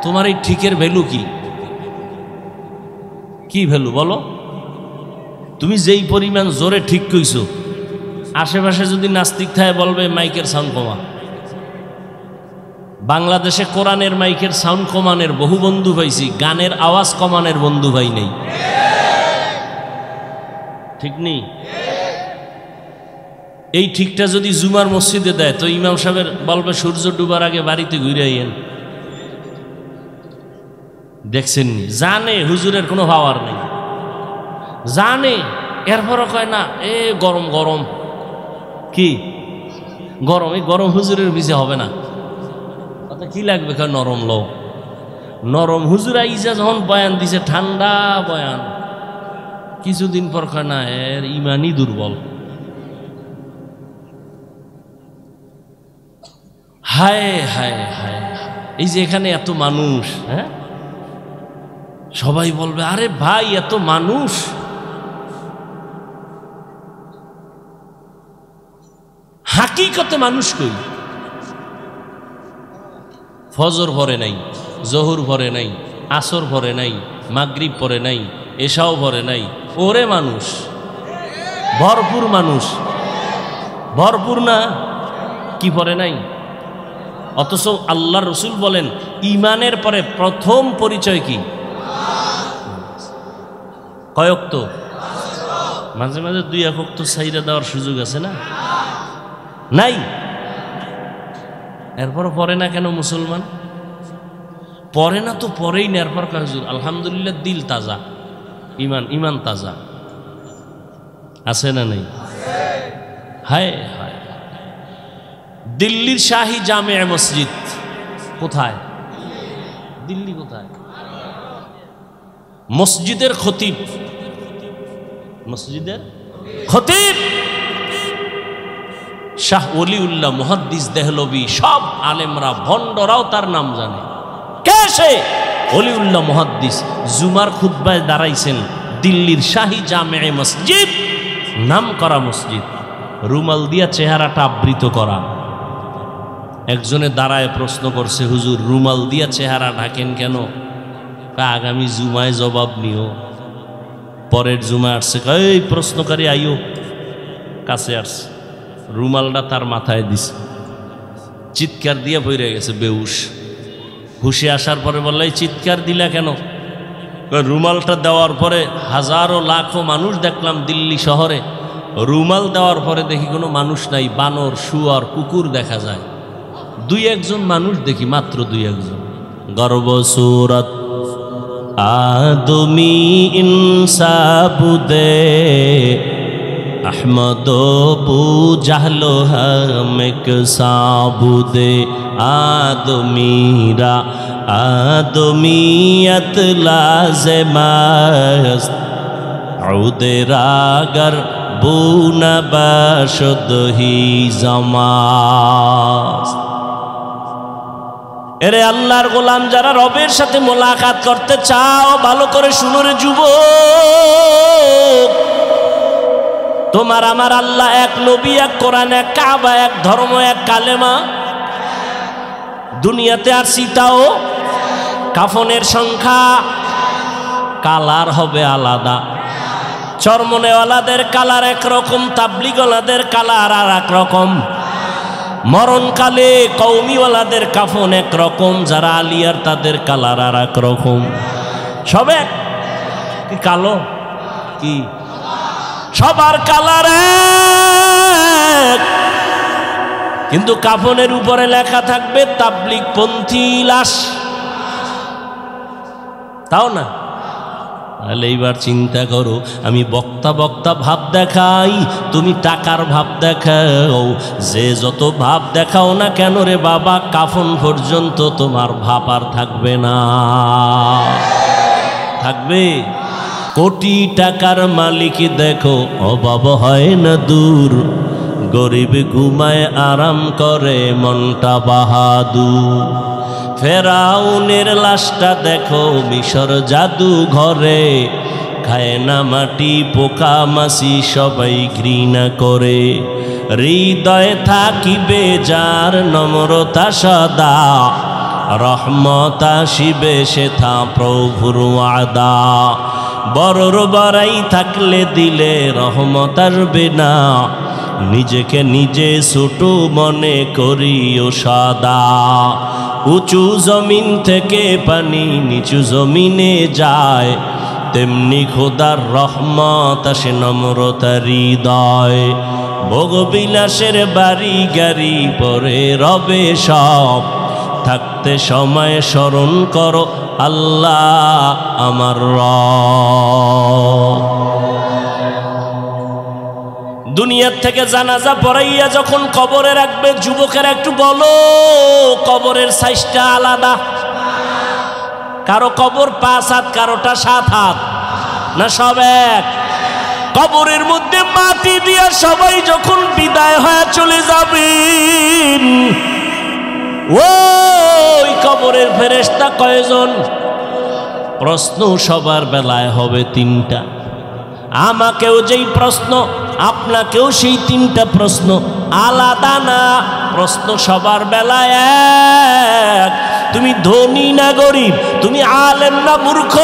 তোমার এই ঠিকের ভ্যালু কি? কি ভ্যালু বলো? তুমি যেই পরিমাণ জোরে ঠিক কইছো, আশেপাশে যদি নাস্তিক থাকে বলবে মাইকের সাউন্ড কমা। বাংলাদেশে কোরআনের মাইকের সাউন্ড কমানের বহু বন্ধু পাইছি, গানের আওয়াজ কমানের বন্ধু ভাই নেই। ঠিক নেই? এই ঠিকটা যদি জুমার মসজিদে দেয় তো ইমাম সাহেবের বলবে সূর্য ডুবার আগে বাড়িতে ঘুরে আইয়েন। দেখছেন, জানে হুজুরের কোনো পাওয়ার নেই, জানে, এরপরও কয় না এ গরম গরম, কি গরম, এই গরম হুজুরের পিছে হবে না, কি লাগবে, কয় নরম লো, নরম। হুজুরা ইজা যখন বয়ান দিছে ঠান্ডা বয়ান, কিছুদিন পর কয় না এর ইমানই দুর্বল। হায় হায় হায়, এই যে এখানে এত মানুষ, হ্যাঁ, সবাই বলবে আরে ভাই এত মানুষ, হাকিকতে মানুষ কই? ফজর পরে নাই, জোহর পরে নাই, আসর পরে নাই, মাগরিব পরে নাই, এশাও পরে নাই, ওরে মানুষ ভরপুর, মানুষ ভরপুর না, কি পরে নাই? অথচ আল্লাহ রসুল বলেন ইমানের পরে প্রথম পরিচয় কি? কয়েক তো মাঝে মাঝে দুই একক তো সাইরা দেওয়ার সুযোগ আছে না? নাই। এরপর পরে না কেন মুসলমান? পরে না তো পরেই না, এরপর হুজুর আলহামদুলিল্লাহ দিল তাজা, ইমান তাজা আছে না নেই? হায় হায়, দিল্লির শাহী জামে মসজিদ কোথায়? দিল্লি কোথায়? মসজিদের খতিব, মসজিদের খতিব শাহ ওলিউল্লাহ মুহাদ্দিস দেহলভী, সব আলেমরা ভণ্ডরাও তার নাম জানে। কে সে? ওলিউল্লাহ মুহাদ্দিস। জুমার খুতবায় দাঁড়াইছেন দিল্লির শাহী জামে মসজিদ, নাম করা মসজিদ, রুমাল দিয়া চেহারাটা আবৃত করা। একজনে দাঁড়ায় প্রশ্ন করছে, হুজুর রুমাল দিয়া চেহারা ঢাকেন কেন? আগামী জুমায় জবাব নিও। পরের জুমায় আসছে, এই প্রশ্নকারী আইও, কাছে আসছে, রুমালটা তার মাথায় দিছে, চিৎকার দিয়ে বইরে গেছে বেউস। হুশে আসার পরে বললে চিৎকার দিলা কেন? রুমালটা দেওয়ার পরে হাজারো লাখো মানুষ দেখলাম দিল্লি শহরে, রুমাল দেওয়ার পরে দেখি কোনো মানুষ নাই, বানর, শুয়ার, কুকুর দেখা যায়। দুই একজন মানুষ দেখি, মাত্র দুই একজন। গর্ব সুরত আদমি ইনসাবুদে अहमद बू जहलो हमेक साबुदे आदमीरा आदमीयत लाज़िमस्त औदे रागर बून बशद ही जमास। এরে আল্লাহর গোলাম যারা রবের সাথে মোলাকাত করতে চাও, ভালো করে শুনো রে যুবক, তোমার আমার আল্লাহ এক, নবী এক, কোরআন এক, কাবা এক, ধর্ম এক, কালেমা। দুনিয়াতে আর সীতাও, কাফনের সংখ্যা, কালার হবে আলাদা। চরমনেওয়ালাদের কালার একরকম, তাবলিগওয়ালাদের কালার আর এক রকম। মরণকালে কৌমিওয়ালাদের কাফন একরকম, যারা আলিয়ার তাদের কালার আর এক রকম। সব এক কি কালো, কি সবার কালার এক, কিন্তু কাফনের উপরে লেখা থাকবে তাবলিগ পন্থী লাশ। তাও না? তাহলে এইবার চিন্তা করো, আমি বক্তা বক্তা ভাব দেখাই, তুমি টাকার ভাব দেখাও। যে যত ভাব দেখাও না কেন রে বাবা, কাফন পর্যন্ত তোমার ভাব আর থাকবে না। থাকবে? কোটি টাকার মালিক দেখো অভাব হয় না দূর, গরিব ঘুমায় আরাম করে মনটা বাহাদুর। ফেরাউনের লাশটা দেখো মিশর জাদু ঘরে, খায় না মাটি পোকা মাছি সবাই ঘৃণা করে। হৃদয়ে থাকিবে যার নম্রতা সদা, রহমত আসিবে সেথা প্রভুর ওয়াদা। বড়র বড়াই থাকলে দিলে রহমত আসবে না, নিজেকে নিজে ছোট মনে করিও সদা। উঁচু জমিন থেকে পানি নিচু জমিনে যায়, তেমনি খোদার রহমত আসে নম্রতার হৃদয়। ভোগবিলাসের বাড়ি গাড়ি পরে রবে সব, থাকতে সময় স্মরণ করো আল্লাহ আমার রব। দুনিয়ার থেকে জানাজা পড়াইয়া যখন কবরে রাখবে, যুবকের একটু বলো, কবরের সাইজটা আলাদা। কারো কবর 5 হাত, কারোটা 7 হাত, না সব এক? কবরের মধ্যে মাটি দিয়া সবাই যখন বিদায় হয়ে চলে যাবেন, ওই কবরের ফেরেশতা কয়জন? প্রশ্ন সবার বেলায় হবে 3টা। আমাকেও যেই প্রশ্ন, আপনাকেও সেই 3টা প্রশ্ন, আলাদা না। প্রশ্ন সবার বেলায় এক। তুমি ধনী না গরিব, তুমি আলেম না মূর্খ,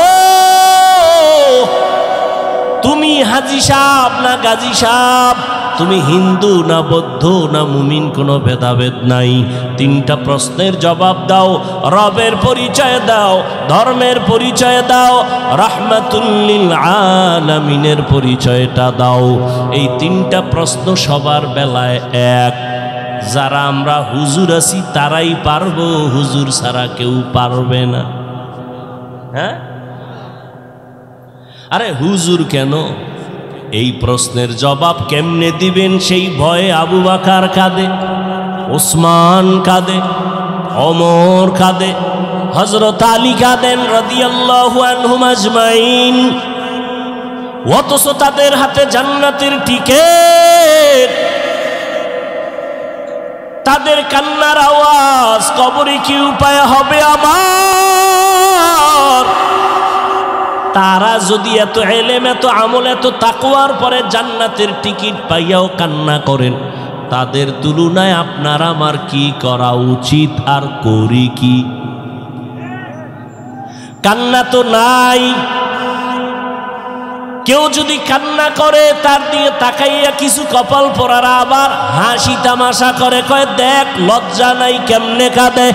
তুমি হাজি সাহেব না গাজী সাহেব, তুমি হিন্দু না বৌদ্ধ না মুমিন, কোনো ভেদাভেদ নাই। 3টা প্রশ্নের জবাব দাও, রবের পরিচয় দাও, ধর্মের পরিচয় দাও, রাহমাতুল লিল আলামিনের পরিচয়টা দাও। এই 3টা প্রশ্ন সবার বেলায় এক। যারা আমরা হুজুর আছি তারাই পারবো, হুজুর ছাড়া কেউ পারবে না। হ্যাঁ, আরে হুজুর কেন? এই প্রশ্নের জবাব কেমনে দিবেন সেই ভয়ে আবু বকর কাঁদে, ওসমান কাঁদে, ওমর কাঁদে, হযরত আলী কাঁদেন রাদিয়াল্লাহু আনহুম আজমাইন। অথচ তাদের হাতে জান্নাতের টিকেট, তাদের কান্নার আওয়াজ কবরে কি উপায় হবে আমার? তারা যদি এত ইলম, এত আমল, এত তাকওয়ার পরে জান্নাতের টিকিট পাইয়াও কান্না করেন, তাদের তুলনায় আপনার আমার কি করা উচিত আর করি কি? কান্না তো নাই। কেউ যদি কান্না করে, তার দিয়ে তাকাইয়া কিছু কপাল পরারা আবার হাসি তামাশা করে, কয় দেখ লজ্জা নাই কেমনে কাঁদে।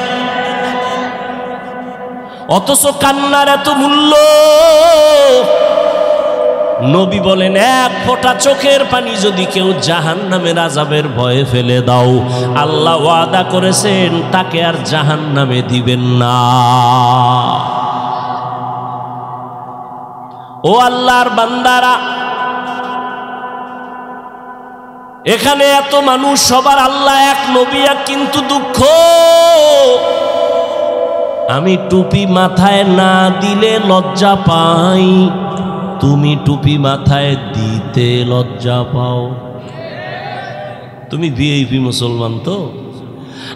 অথচ কান্নার এত মূল্য, নবী বলেন, এক ফোঁটা চোখের পানি যদি কেউ জাহান্নামের আযাবের ভয়ে ফেলে দাও, আল্লাহ ওয়াদা করেছেন তাকে আর জাহান্নামে দিবেন না। ও আল্লাহর বান্দারা, এখানে এত মানুষ, সবার আল্লাহ এক, নবী এক, কিন্তু দুঃখ আমি টুপি মাথায় না দিলে লজ্জা পাই, তুমি টুপি মাথায় দিতে লজ্জা পাও। তুমি ভিআইপি মুসলমান তো।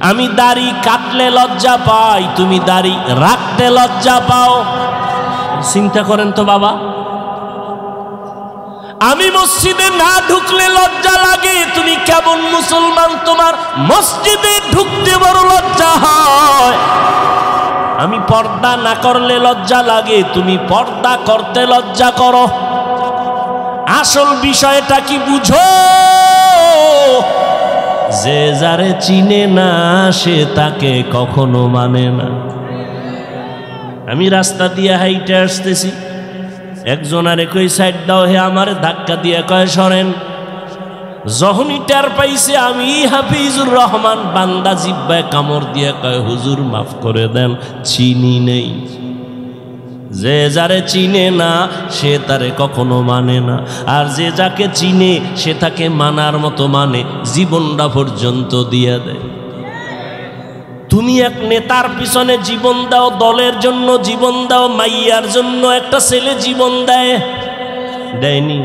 আমি দাড়ি কাটলে লজ্জা পাই, তুমি দাড়ি রাখতে লজ্জা পাও। চিন্তা করেন তো বাবা, আমি মসজিদে না ঢুকলে লজ্জা লাগে, তুমি কেমন মুসলমান, তোমার মসজিদে ঢুকতে বড় লজ্জা হয়। আমি পর্দা না করলে লজ্জা লাগে, তুমি পর্দা করতে লজ্জা করো। আসল বিষয়টা কি বুঝো? যে যারে চিনে না সে তাকে কখনো মানে না। আমি রাস্তা দিয়ে হাইটে আসতেছি, একজন আর একই সাইড দাও হে আমার ধাক্কা দিয়ে কয় সরেন। যখনই টের পাইছে আমি হাফিজুর রহমান, বান্দা জিব্বায় কামড় দিয়ে কয় হুজুর মাফ করে দেন, চিনি নেই। যে যারে চিনে না সে তারে কখনো মানে না, আর যে যাকে চিনে সে তাকে মানার মতো মানে, জীবনটা পর্যন্ত দিয়ে দেয়। তুমি এক নেতার পিছনে জীবন দাও, দলের জন্য জীবন দাও, মাইয়ার জন্য একটা ছেলে জীবন দেয়নি।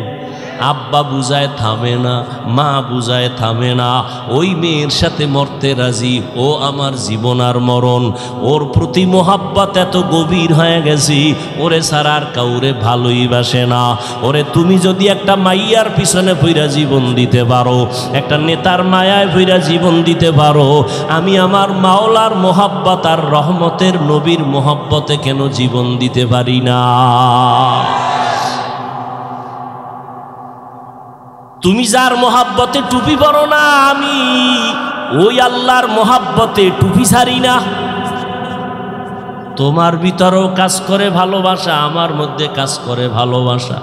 আব্বা বুঝায় থামে না, মা বুঝায় থামে না, ওই মেয়ের সাথে মরতে রাজি, ও আমার জীবন আর মরণ। ওর প্রতি মোহাব্বত এত গভীর হয়ে গেছি, ওরে ছাড়া আর কাউরে ভালোই বাসে না। ওরে তুমি যদি একটা মাইয়ার পিছনে পইরা জীবন দিতে পারো, একটা নেতার মায়ায় পইরা জীবন দিতে পারো, আমি আমার মাওলার মোহাব্বত আর রহমতের নবীর মোহাব্বতে কেন জীবন দিতে পারি না? তুমি যার মোহাব্বতে টুপি পরো না, আমি ওই আল্লাহর মোহাব্বতে টুপি ছাড়ি না। তোমার ভিতরেও কাজ করে ভালোবাসা, আমার মধ্যে কাজ করে ভালোবাসা,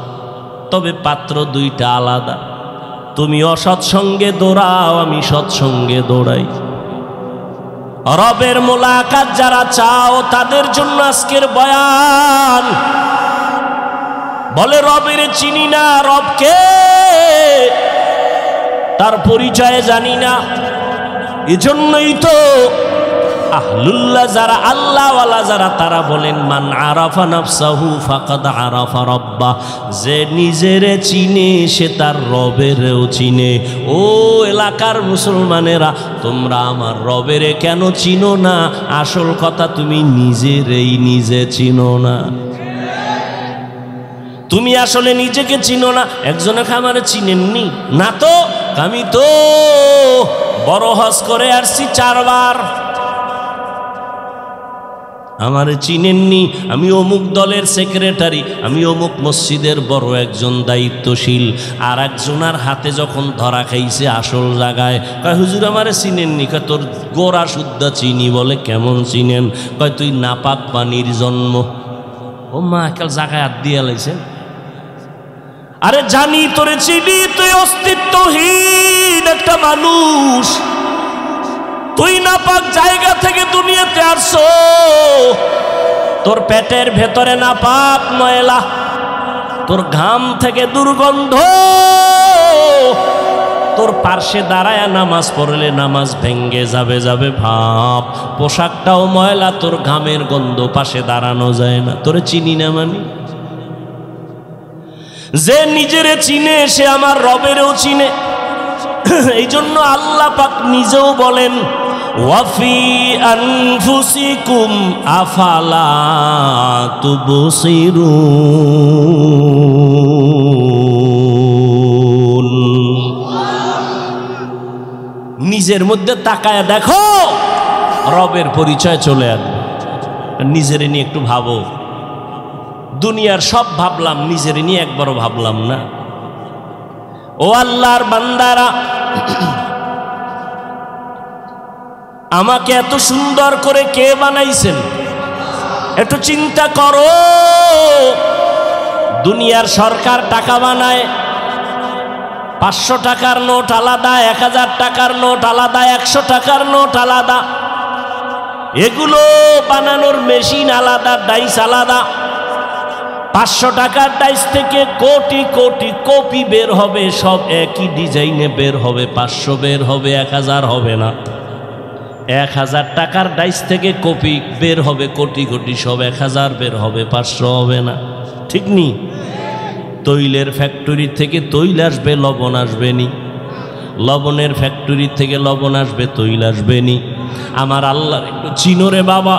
তবে পাত্র দুইটা আলাদা। তুমি অসৎসঙ্গে দৌড়াও, আমি সৎসঙ্গে দৌড়াই। রবের মোলাকাত যারা চাও তাদের জন্য আজকের বয়ান। বলে রবের চিনি না, রবকে তার পরিচয় জানি না। এজন্যই তো আহলুল্লাহ যারা, আল্লাহওয়ালা যারা, তারা বলেন মান আরাফা নাফসাহু ফাকাদ আরাফা রাব্বা। যে নিজেরে চিনে সে তার রবেরও চিনে। ও এলাকার মুসলমানেরা, তোমরা আমার রবেরে কেন চিনো না? আসল কথা, তুমি নিজেরেই নিজে চিনো না। তুমি আসলে নিজেকে চিনো না। একজনে আমারে চিনেননি না তো, আমি তো বড় হজ করে আসছি 4 বার, আমারে চিনেননি। আমি অমুক দলের সেক্রেটারি, আমি অমুক মসজিদের বড় একজন দায়িত্বশীল। আর একজনার হাতে যখন ধরা খাইছে আসল জায়গায়, কয় হুজুর আমারে চিনেননি। কয় তোর গোড়া শুদ্ধা চিনি। বলে কেমন চিনেন? কয় তুই নাপাক পানির জন্ম। ও মা, একাল জায়গায় হাত দিয়ে লাইছেন। আরে জানি তোরে চিনি, তুই অস্তিত্বহীন একটা মানুষ। তুই নাপাক জায়গা থেকে দুনিয়াতে আসছো, তোর পেটের ভেতরে নাপাক ময়লা, তোর ঘাম থেকে দুর্গন্ধ, তোর পার্শ্বে দাঁড়ায় নামাজ পড়লে নামাজ ভেঙ্গে যাবে ভাব, পোশাকটাও ময়লা, তোর ঘামের গন্ধ, পাশে দাঁড়ানো যায় না। তোরে চিনি না মানে? যে নিজেরে চিনে সে আমার রবেরও চিনে। এই জন্য আল্লাহ পাক নিজেও বলেন ওয়াফি আনফুসিকুম আফালা তুবসিরুন। নিজের মধ্যে তাকায় দেখো, রবের পরিচয় চলে আসবে। নিজের নিয়ে একটু ভাবো। দুনিয়ার সব ভাবলাম, নিজের নিয়ে একবারও ভাবলাম না। ও আল্লাহর বান্দারা, আমাকে এত সুন্দর করে কে বানাইছেন? একটু চিন্তা করো। দুনিয়ার সরকার টাকা বানায়, 500 টাকার নোট আলাদা, 1000 টাকার নোট আলাদা, 100 টাকার নোট আলাদা, এগুলো বানানোর মেশিন আলাদা, ডাইস আলাদা। 500 টাকার ডাইস থেকে কোটি কোটি কপি বের হবে, সব একই ডিজাইনে বের হবে, 500 বের হবে, 1000 হবে না। 1000 টাকার ডাইস থেকে কপি বের হবে কোটি কোটি, সব 1000 বের হবে, 500 হবে না। ঠিক নি? তৈলের ফ্যাক্টরি থেকে তৈল আসবে, লবণ আসবে নি? লবণের ফ্যাক্টরি থেকে লবণ আসবে, তৈল আসবে নি? আমার আল্লাহর একটু চিনো রে বাবা,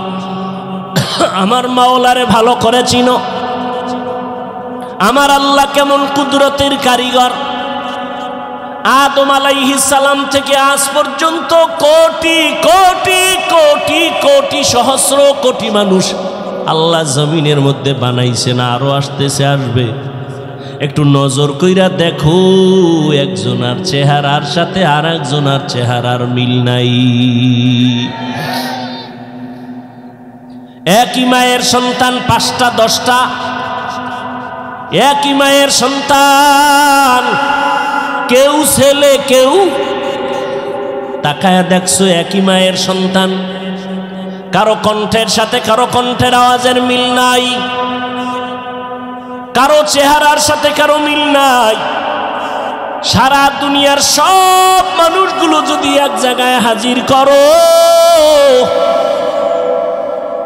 আমার মাওলারে ভালো করে চিনো। আমার আল্লাহ কেমন কুদরতের কারিগর। আদম আলাইহিস সালাম থেকে আজ পর্যন্ত কোটি কোটি কোটি কোটি সহস্র কোটি মানুষ আল্লাহ জমিনের মধ্যে বানাইছে না, আরো আসতেছে, আসবে। একটু নজর কইরা দেখো, একজনার চেহারার সাথে আর একজনার চেহারার মিল নাই। একই মায়ের সন্তান 5টা 10টা, একই মায়ের সন্তান, কেউ ছেলে কেউ, তাকায়া দেখছো একই মায়ের সন্তান, কারো কণ্ঠের সাথে কারো কণ্ঠের আওয়াজের মিল নাই, কারো চেহারার সাথে কারো মিল নাই। সারা দুনিয়ার সব মানুষগুলো যদি এক জায়গায় হাজির করো,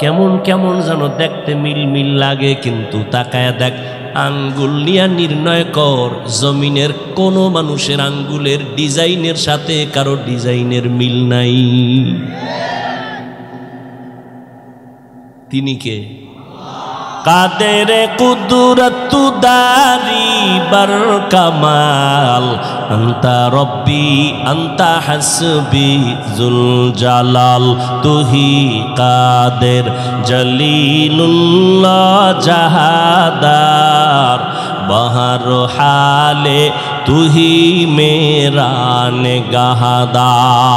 কেমন কেমন যেন দেখতে মিল মিল লাগে, কিন্তু তাকায়া দেখ, আঙ্গুল নিয়ে নির্ণয় কর, জমিনের কোনো মানুষের আঙ্গুলের ডিজাইনের সাথে কারো ডিজাইনের মিল নাই। তিনি কে? কাদের কুদরত দারি বার কামাল, আন্তা রব্বি আন্তা হাসবি জুল জালাল, তুহি কাদের জলিলুল্লাহ জাহাদার, বহর হালে তুহি মেরা নেগাহদার।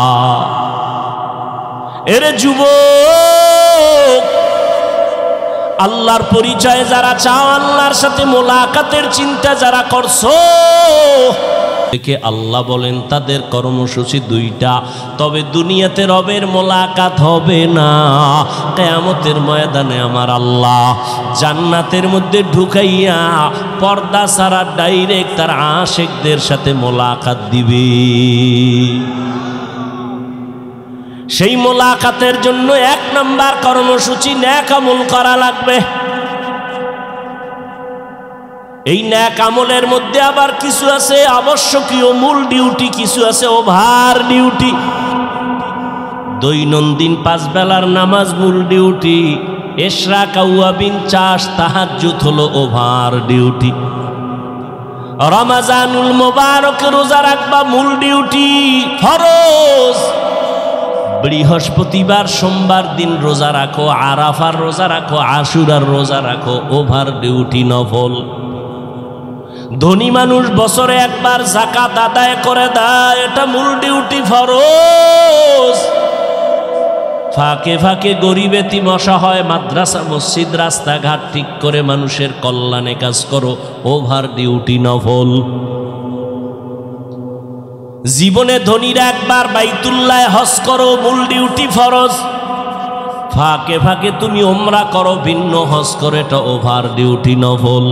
এরে যুবক, আল্লাহর পরিচয় যারা চাও, আল্লাহর সাথে মোলাকাতের চিন্তা যারা করছো, দেখে আল্লাহ বলেন তাদের কর্মসূচি 2টা, তবে দুনিয়াতে রবের মোলাকাত হবে না। কিয়ামতের ময়দানে আমার আল্লাহ জান্নাতের মধ্যে ঢুকাইয়া পর্দা ছাড়া ডাইরেক্ট তার আশিকদের সাথে মোলাকাত দিবে। সেই মোলাকাতের জন্য 1 নাম্বার কর্মসূচি নেক আমল করা লাগবে। এই নেক আমলের মধ্যে আবার কিছু আছে আবশ্যকীয় মূল ডিউটি, কিছু আছে ওভার ডিউটি। দৈনন্দিন 5 বেলার নামাজ মূল ডিউটি, ইশরাক আওয়াবিন চাষ তাহাজ্জুদ হলো ওভার ডিউটি। রমজানুল মুবারক রোজা রাখবা মূল ডিউটি, ফরজ। বৃহস্পতিবার সোমবার দিন রোজা রাখো, আরাফার রোজা রাখো, আশুরার রোজা রাখো, ওভার ডিউটি নফল। ধনী মানুষ বছরে একবার যাকাত আদায় করে দেয়, এটা মূল ডিউটি, ফরজ। ফাঁকে ফাঁকে গরিব এতিম অসহায় মাদ্রাসা মসজিদ রাস্তাঘাট ঠিক করে মানুষের কল্যাণে কাজ করো, ওভার ডিউটি নফল। জীবনে ধনীরা একবার বাইতুল্লাহ হজ করো, মূল ডিউটি ফরজ। ফাঁকে ফাঁকে তুমি ওমরা করো, ভিন্ন হজ করো, এটা ওভার ডিউটি নফল।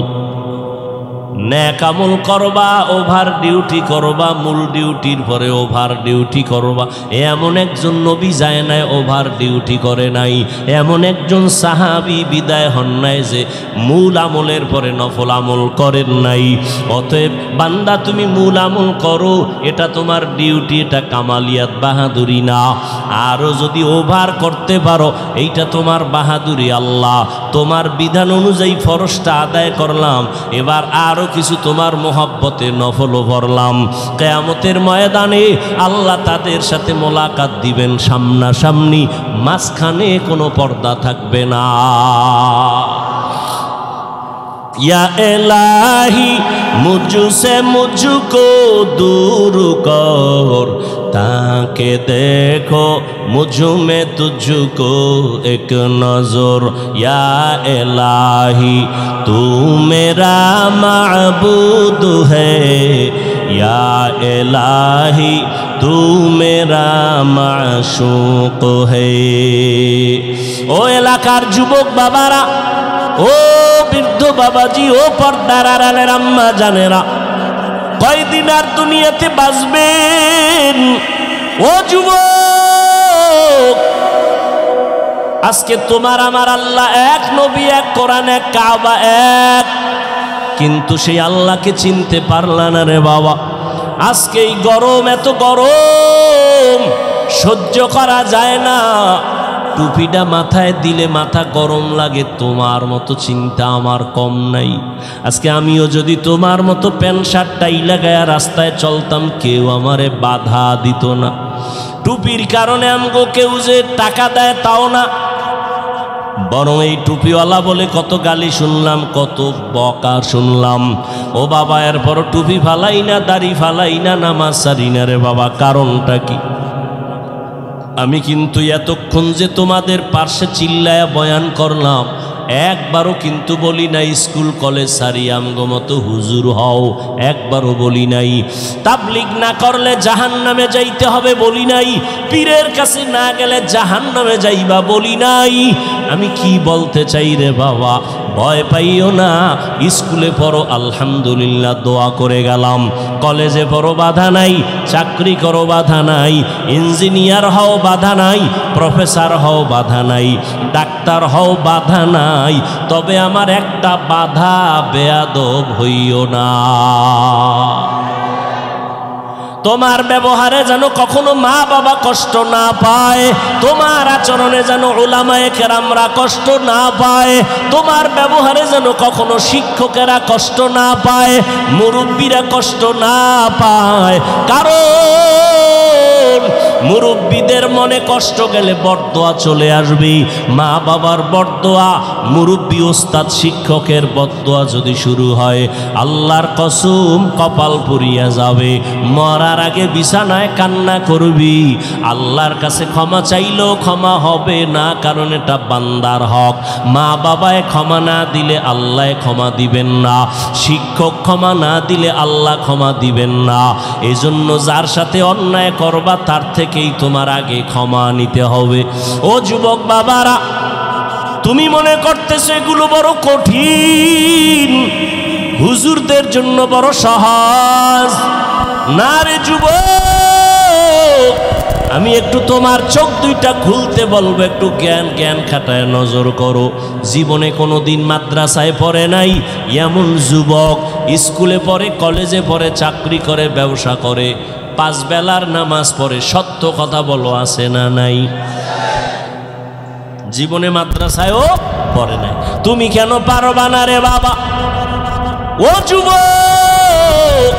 নেক আমল করবা, ওভার ডিউটি করবা, মূল ডিউটির পরে ওভার ডিউটি করবা। এমন একজন নবী যায় নাই ওভার ডিউটি করে নাই, এমন একজন সাহাবী বিদায় হন নাই যে মূল আমলের পরে নফল আমল করেন নাই। অতএব বান্দা তুমি মূল আমল করো, এটা তোমার ডিউটি, এটা কামালিয়াত বাহাদুরি না। আরও যদি ওভার করতে পারো, এইটা তোমার বাহাদুরি। আল্লাহ তোমার বিধান অনুযায়ী ফরজটা আদায় করলাম, এবার আরও কিছু তোমার মোহাব্বতে নফলও ভরলাম। কিয়ামতের ময়দানে আল্লাহ তাদের সাথে মোলাকাত দিবেন সামনাসামনি, মাঝখানে কোনো পর্দা থাকবে না। या इलाही मुझसे मुझको दूर कर, ताके देखो मुझ में तुझको एक नजर या इलाही तू मेरा माबूद है या इलाही तू मेरा माशूक है। ओ এলাকার যুবক বাবারা, ও বৃদ্ধ বাবাজি, ও পর্দার আড়ালের আম্মা জানেরা, কয়দিন আর দুনিয়াতে বাঁচবেন? ও যুবক, আজকে তোমার আমার আল্লাহ এক, নবী এক, কোরআন এক, কাবা এক, কিন্তু সেই আল্লাহকে চিনতে পারলা না রে বাবা। আজকে এই গরম, এত গরম সহ্য করা যায় না, টুপিটা মাথায় দিলে মাথা গরম লাগে। তোমার মতো চিন্তা আমার কম নাই। আজকে আমিও যদি তোমার মতো প্যান্ট শার্ট টাই লাগায়া রাস্তায় চলতাম, কেউ আমারে বাধা দিত না। টুপির কারণে আমগো কেউ যে টাকা দেয় তাও না, বরং এই টুপিওয়ালা বলে কত গালি শুনলাম, কত বকা শুনলাম। ও বাবা, এরপর টুপি ফালাই না, দাড়ি ফালাই না, নামাজ সারি না রে বাবা। কারণটা কি? আমি কিন্তু এতক্ষণ যে তোমাদের পার্শ্বে চিল্লায়া বয়ান করলাম, একবারও কিন্তু বলি নাই স্কুল কলেজ সারি আমগো মতো হুজুর হও, একবারও বলি নাই। তাবলিগ না করলে জাহান্নামে যাইতে হবে বলি নাই, পীরের কাছে না গেলে জাহান্নামে যাইবা বলি নাই। আমি কি বলতে চাই রে বাবা, ভয় পাইও না। স্কুলে পড়ো আলহামদুলিল্লাহ, দোয়া করে গেলাম। কলেজে পড়ো বাধা নাই, চাকরি করো বাধা নাই, ইঞ্জিনিয়ার হও বাধা নাই, প্রফেসর হও বাধা নাই, ডাক্তার হও বাধা নাই। তবে আমার একটা বাধা, বেয়াদব হইও না। তোমার ব্যবহারে যেন কখনো মা বাবা কষ্ট না পায়, তোমার আচরণে যেন উলামায়ে কেরামরা কষ্ট না পায়, তোমার ব্যবহারে যেন কখনো শিক্ষকেরা কষ্ট না পায়, মুরব্বীরা কষ্ট না পায়। কারণ মুরব্বীদের মনে কষ্ট গেলে বরদোয়া চলে আসবে। মা বাবার বরদোয়া, মুরব্বী ওস্তাদ শিক্ষকের বরদোয়া যদি শুরু হয়, আল্লাহর কসম কপাল পুড়িয়া যাবে। মরার আগে বিছানায় কান্না করবি, আল্লাহর কাছে ক্ষমা চাইলেও ক্ষমা হবে না, কারণ এটা বান্দার হক। মা বাবায় ক্ষমা না দিলে আল্লাহ ক্ষমা দিবেন না, শিক্ষক ক্ষমা না দিলে আল্লাহ ক্ষমা দিবেন না। এজন্য যার সাথে অন্যায় করবা তার থেকেই তোমার আগে ক্ষমা নিতে হবে। ও যুবক বাবারা, তুমি মনে করতেছো এগুলো বড় কঠিন, হুজুরদের জন্য বড় সহজ। না রে যুবক, আমি একটু তোমার চোখ দুইটা খুলতে বলবো, একটু জ্ঞান খাটায় নজর করো। জীবনে কোনো দিন মাদ্রাসায় পড়ে নাই এমন যুবক, স্কুলে পড়ে, কলেজে পড়ে, চাকরি করে, ব্যবসা করে, 5 বেলার নামাজ পড়ে, সত্য কথা বলো, আছে না নাই? জীবনে মাদ্রাসায়ও পড়ে নাই। তুমি কেন পারবা না রে বাবা? ও যুবক,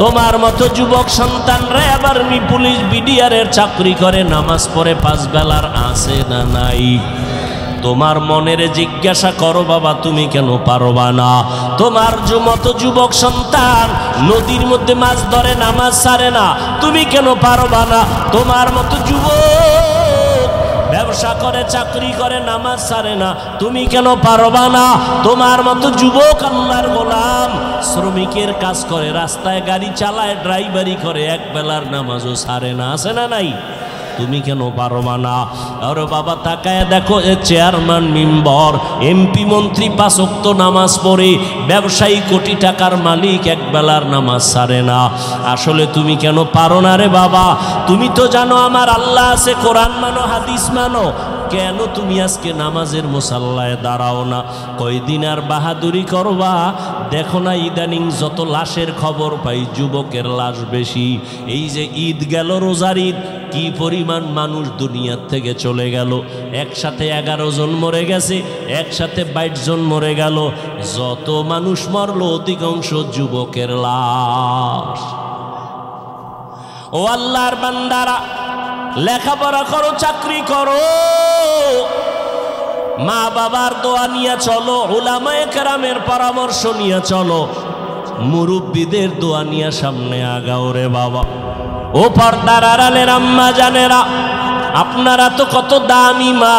তোমার মতো যুবক সন্তানরা আবার পুলিশ বিডিআরের চাকরি করে, নামাজ পড়ে, 5 বেলার, আছে না নাই? তোমার মনের জিজ্ঞাসা করো বাবা, তুমি কেন পারবা না? তোমার মতো যুবক সন্তান নদীর মধ্যে মাছ ধরে, নামাজ ছাড়ে না, তুমি কেন পারবা না? তোমার মতো যুবক ব্যবসা করে, চাকরি করে, নামাজ ছাড়ে না, তুমি কেন পারবা না? তোমার মতো যুবক আল্লাহর গোলাম, শ্রমিকের কাজ করে, রাস্তায় গাড়ি চালায়, ড্রাইভারি করে, 1 বেলার নামাজও ছাড়ে না, আছে না নাই? তুমি কেন পারবা না? আরে বাবা, তাকায় দেখো, চেয়ারম্যান, মেম্বার, এমপি, মন্ত্রী 5 ওয়াক্ত নামাজ পড়ে, ব্যবসায়ী, কোটি টাকার মালিক, 1 বেলার নামাজ ছাড়ে না। আসলে তুমি কেন পারো না রে বাবা? তুমি তো জানো আমার আল্লাহ আছে, কোরআন মানো, হাদিস মানো, কেন তুমি আজকে নামাজের মুসাল্লায় দাঁড়াও না? কয়দিন আর বাহাদুরি করবা? দেখো না ইদানিং যত লাশের খবর পাই, যুবকের লাশ বেশি। এই যে ঈদ গেল, রোজার ঈদ, কি পরিমাণ মানুষ দুনিয়ার থেকে চলে গেল। একসাথে 11 জন মরে গেছে, একসাথে 22 জন মরে গেল। যত মানুষ মরল অধিকাংশ যুবকের লাশ। ও আল্লাহর বান্দারা, লেখাপড়া করো, চাকরি করো, মা বাবার দোয়া নিয়ে চলো, উলামায়ে কেরামের পরামর্শ নিয়ে চলো, মুরব্বীদের দোয়া নিয়ে সামনে আগাও রে বাবা। ও পর্দার আড়ালের আম্মা জানেরা, আপনারা তো কত দামি মা,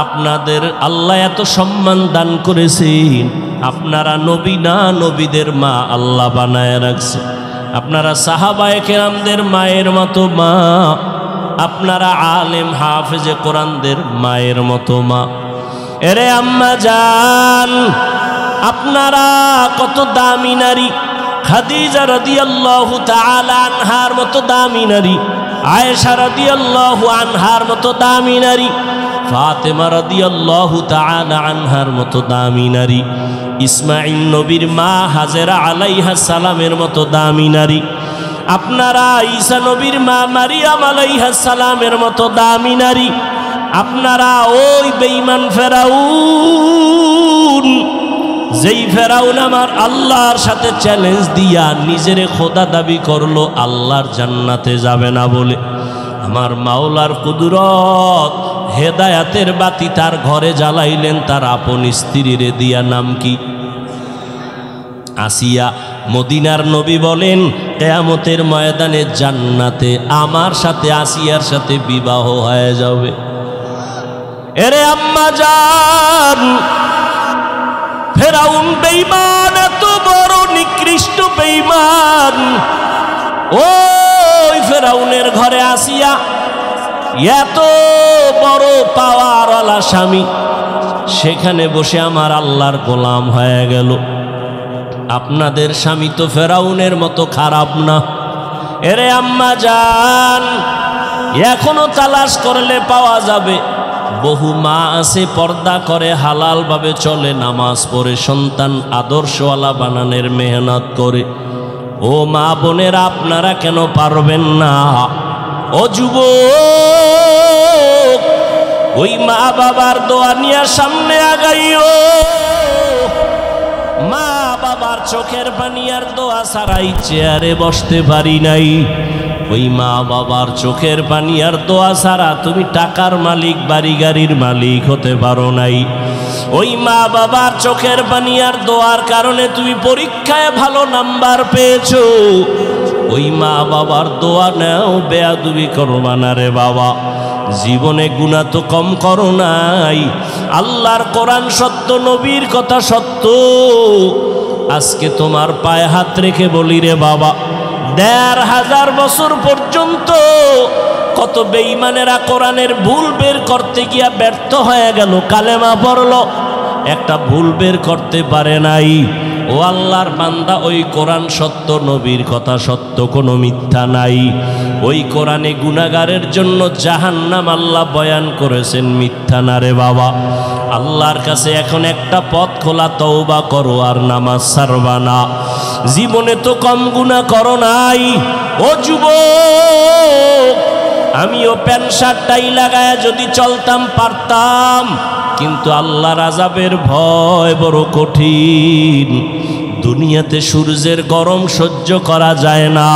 আপনাদের আল্লাহ এত সম্মান দান করেছেন, আপনারা নবী না, নবীদের মা আল্লাহ বানায় রাখছে। আপনারা সাহাবায়ে কেরামদের মায়ের মতো মা, আপনারা আলেম হাফেজে কোরআনদের মায়ের মতো মা। এরে আম্মা জান, আপনারা কত দামি নারী। খাদিজা রাদিয়াল্লাহু তাআলা আনহার মতো দামি নারী, আয়েশা রাদিয়াল্লাহু আনহার মতো দামি নারী, ফাতেমা রাদিয়াল্লাহু তাআলা আনহার মতো দামি নারী, ইসমাঈল নবীর মা হাজেরা আলাইহাস সালামের মতো দামি নারী, আপনারা ঈসা নবীর মা মারিয়াম আলাইহাস সালামের মতো দামি নারী। আপনারা ওই বেঈমান ফেরাউন, যেই ফেরাউন আমার আল্লাহর সাথে চ্যালেঞ্জ দিয়া নিজের খোদা দাবি করলো, আল্লাহর জান্নাতে যাবে না বলে, আমার মাওলার কুদরত হেদায়াতের বাতি তার ঘরে জ্বালাইলেন তার আপন স্ত্রীর দিয়া। নাম কি? আসিয়া। মদিনার নবী বলেন কিয়ামতের ময়দানে জান্নাতে আমার সাথে আসিয়ার সাথে বিবাহ হয়ে যাবে। এরে আম্মা জান, ফেরাউন বেঈমান, এত বড় নিকৃষ্ট বেঈমান, ওই ফেরাউনের ঘরে আসিয়া এত বড় পাওয়ারওয়ালা স্বামী, সেখানে বসে আমার আল্লাহর গোলাম হয়ে গেল। আপনাদের স্বামী তো ফেরাউনের মতো খারাপ না। এরে আম্মা জান, এখনো তালাশ করলে পাওয়া যাবে। বহু মা আছে পর্দা করে, হালাল ভাবে চলে, নামাজ পড়ে, সন্তান আদর্শওয়ালা বানানোর মেহনত করে। ও মা বোনেরা, আপনারা কেন পারবেন না? ও যুবক, ওই মা বাবার দোয়া নিয়ে সামনে আগাইও। মা বাবার চোখের পানি আর দোয়া ছাড়াই চেয়ারে বসতে পারি নাই। ওই মা বাবার চোখের পানি আর দোয়া ছাড়া তুমি টাকার মালিক, বাড়ি গাড়ির মালিক হতে পারো নাই। ওই মা বাবার চোখের পানি আর দোয়ার কারণে তুমি পরীক্ষায় ভালো নাম্বার পেয়েছো। ওই মা বাবার দোয়া নাও, বেয়াদবি করবা না রে বাবা। জীবনে গুনাহ তো কম করো নাই। আল্লাহর কোরআন সত্য, নবীর কথা সত্য। আজকে তোমার পায়ে হাত রেখে বলি রে বাবা, ১৫০০ বছর পর্যন্ত কত বেঈমানেরা কোরআনের ভুল বের করতে গিয়া ব্যর্থ হয়ে গেল। কালেমা পড়ল, একটা ভুল বের করতে পারে নাই। ও আল্লাহর বান্দা, ওই কোরআন সত্য, নবীর কথা সত্য, কোনো মিথ্যা নাই। ওই কোরআনে গুনাহগারের জন্য জাহান্নাম আল্লাহ বয়ান করেছেন, মিথ্যা না রে বাবা। আল্লাহর কাছে এখন একটা পথ খোলা, তওবা করো আর নামাজ ছাড়বা না। জীবনে তো কম গুনাহ করো নাই। ও যুবক, আমিও প্যান্ট শার্টটাই লাগায় যদি চলতাম পারতাম, কিন্তু আল্লাহর আযাবের ভয় বড় কঠিন। দুনিয়াতে সূর্যের গরম সহ্য করা যায় না।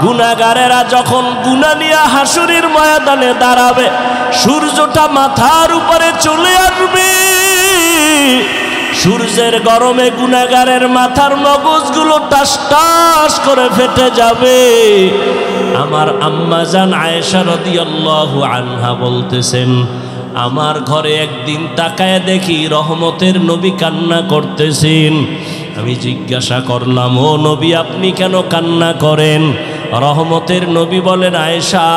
গুনাহগারেরা যখন গুনাহ নিয়ে হাসরের ময়দানে দাঁড়াবে, সূর্যটা মাথার উপরে চলে আসবে। সূর্যের গরমে গুনাহগারের মাথার মগজগুলো টাস টাস করে ফেটে যাবে। আমার আম্মা জান আয়েশা রাদিয়াল্লাহু আনহা বলতেছেন, আমার ঘরে একদিন তাকায় দেখি রহমতের নবী কান্না করতেছেন। আমি জিজ্ঞাসা করলাম, ও নবী, আপনি কেন কান্না করেন? রহমতের নবী বলেন, আয়েশা,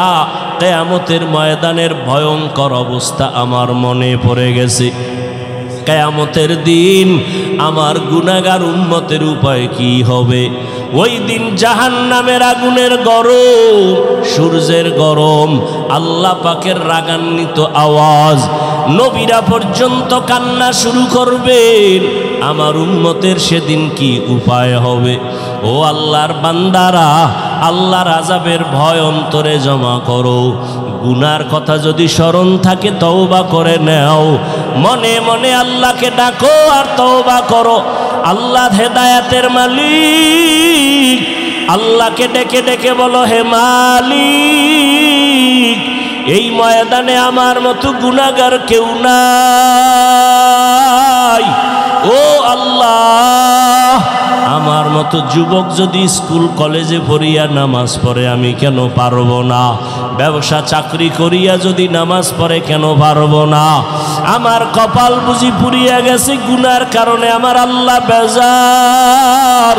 কিয়ামতের ময়দানের ভয়ঙ্কর অবস্থা আমার মনে পড়ে গেছে। কিয়ামতের দিন আমার গুনাহগার উম্মতের উপায় কি হবে? ওই দিন জাহান্নামের আগুনের গরম, সূর্যের গরম, আল্লাহ পাকের রাগান্বিত আওয়াজ, নবীরা পর্যন্ত কান্না শুরু করবেন। আমার উম্মতের সেদিন কি উপায় হবে? ও আল্লাহর বান্দারা, আল্লাহর আযাবের ভয় অন্তরে জমা করো। গুনার কথা যদি স্মরণ থাকে, তওবা করে নাও। মনে মনে আল্লাহকে ডাকো আর তওবা করো। আল্লাহ হেদায়েতের মালিক। আল্লাহকে ডেকে ডেকে বলো, হে মালিক, এই ময়দানে আমার মতো গুনাহগার কেউ নাই। ও আল্লাহ, আমার মতো যুবক যদি স্কুল কলেজে পড়িয়া নামাজ পড়ে আমি কেন পারবো না? ব্যবসা চাকরি করিয়া যদি নামাজ পড়ে কেন পারবো না? আমার কপাল বুঝি পুড়িয়া গেছে গুনার কারণে, আমার আল্লাহ বেজার।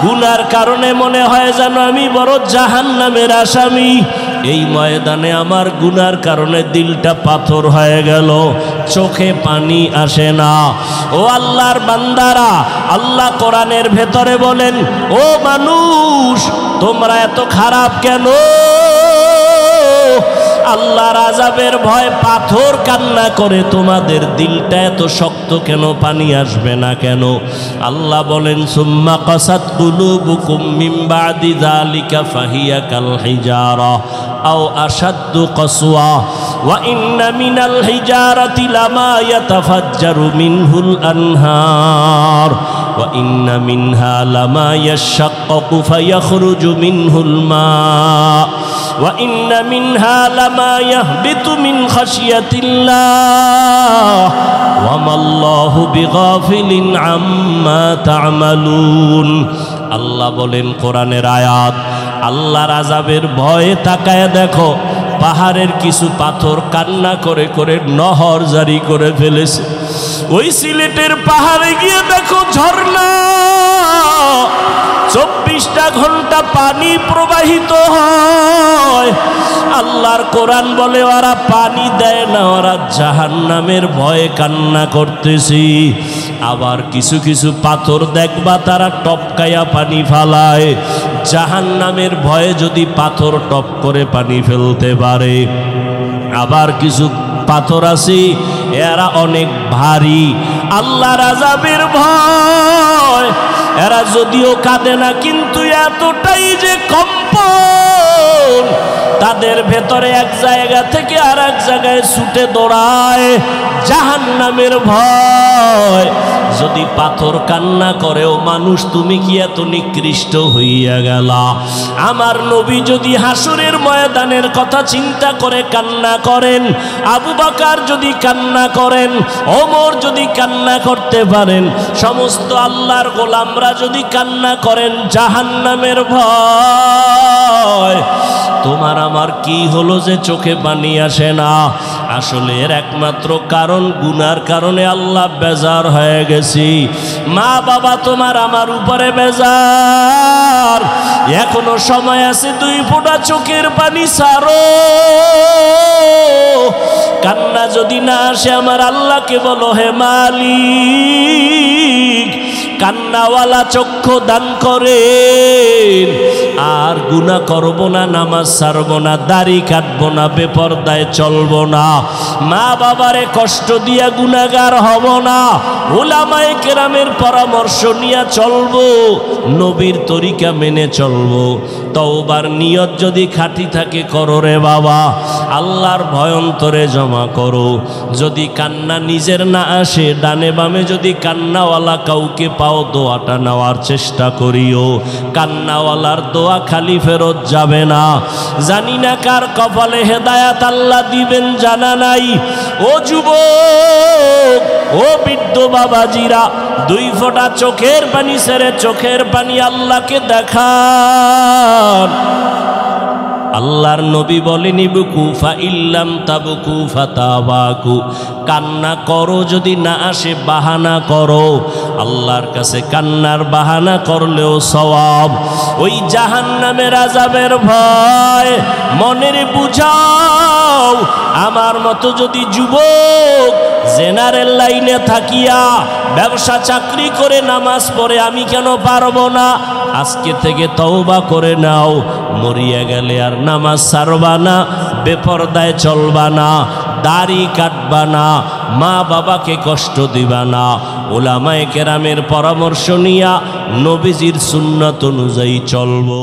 গুনার কারণে মনে হয় যেন আমি বড় জাহান্নামের আসামি। এই ময়দানে আমার গুনার কারণে দিলটা পাথর হয়ে গেল, চোখে পানি আসে না। ও আল্লাহর বান্দারা, আল্লাহ কোরআনের ভেতরে বলেন, ও মানুষ তোমরা এত খারাপ কেন? আল্লাহর আযাবের ভয় পাথর কান্না করে, তোমাদের দিলটা এত শক্ত কেন? পানি আসবে না কেন? আল্লাহ বলেন, সুম্মা কাসাত কুলুবুকুম মিন বাদি যালিকা ফাহিয়া কাল হিজারা আও আশাদ্দু কসওয়া ওয়া ইন্না মিনাল হিজারাতি লামা ইয়াতাফাজ্জারু মিনহুল আনহার ওয়া ইন্না মিনহা লামা ইয়াশাক্কাকু ফায়াখরুজু মিনহুল মা ওয়া ইন্না মিনহা লামা ইয়াহবিতু মিন খাশিয়াতিল্লাহ ওয়া মাল্লাহু বিগাফিলিন আম্মা তা'মালুন। আল্লাহ বলেন কোরআনের আয়াত, আল্লাহর আযাবের ভয়ে তাকায় দেখো, পাহাড়ের কিছু পাথর কান্না করে করে নহর জারি করে ফেলেছে। ওই সিলেটের পাহাড়ে গিয়ে দেখো ঝর্ণা, 24টা ঘন্টা পানি প্রবাহিত হয়। আল্লাহর কোরআন বলে ওরা পানি দেয় না, ওরা জাহান্নামের ভয়ে কান্না করতেছি। আবার কিছু কিছু পাথর দেখবা তারা টপকায়া পানি ফালায়, জাহান্নামের ভয়ে যদি পাথর টপ করে পানি ফেলতে পারে। আবার কিছু পাথর আছে এরা অনেক ভারী, আল্লাহর আযাবের ভয় এরা যদিও কাঁদে না, কিন্তু এতটাই যে কম্পন তাদের ভেতরে এক জায়গা থেকে আর এক জায়গায় ছুটে দৌড়ায় জাহান্নামের ভয়। যদি পাথর কান্না করেও মানুষ, তুমি কি এত নিকৃষ্ট হইয়া গেলা? আমার নবী যদি হাসরের ময়দানের কথা চিন্তা করে কান্না করেন, আবু বকর যদি কান্না করেন, ওমর যদি কান্না করতে পারেন, সমস্ত আল্লাহর গোলামরা যদি কান্না করেন জাহান্নামের ভয়, তোমার আমার কি হলো যে চোখে পানি আসে না? আসলে এর একমাত্র কারণ গুনার কারণে আল্লাহ বেজার হয়ে গেছি। মা বাবা তোমার আমার উপরে বেজার, এখনো সময় আছে, 2 ফোঁটা চোখের পানি ছাড়ো। কান্না যদি না আসে আমার আল্লাহকে বলো, হে মালিক কান্নাওয়ালা চক্ষু দান করেন, আর গুনাহ করব না, নামাজ ছাড়ব না, দাড়ি কাটব না, বেপরদায় চলব না, মা বাবারে কষ্ট দিয়া গুনাহগার হব না, উলামায়ে কেরামের পরামর্শ নিয়ে চলব, নবীর তরিকা মেনে চলব। তওবার নিয়ত যদি খাঁটি থাকে করো রে বাবা, আল্লাহর ভয় অন্তরে জমা করো। যদি কান্না নিজের না আসে, ডানে বামে যদি কান্নাওয়ালা কাউকে পাও, দোয়াটা নেওয়ার চেষ্টা করিও। কান্নাওয়ালার দোয়া খালি ফেরত যাবে না। জানি না কার কপালে হেদায়াত আল্লাহ দিবেন, জানা নাই। ও যুবক, ও বৃদ্ধ বাবাজিরা, 2 ফোঁটা চোখের পানি ছেড়ে চোখের পানি আল্লাহকে দেখান। আল্লাহর নবী বলেন, ইবকু ফা ইল্লাম তাবকু ফাতাবাকু, কান্না করো, যদি না আসে বাহানা করো। আল্লাহর কাছে কান্নার বাহানা করলেও সওয়াব। ওই জাহান্নামের আযাবের ভয় মনের বুঝাও। আমার মতো যদি যুবক জেনারেল লাইনে থাকিয়া ব্যবসা চাকরি করে নামাজ পড়ে আমি কেন পারবো না? আজকে থেকে তওবা করে নাও, মরিয়া গেলে আর নামাজ ছাড়বা না, বেপরদায় চলবা না, দাড়ি কাটবা না, মা বাবাকে কষ্ট দিবা না, উলামায়ে কেরামের পরামর্শ নিয়া নবীজির সুন্নাত অনুযায়ী চলবো।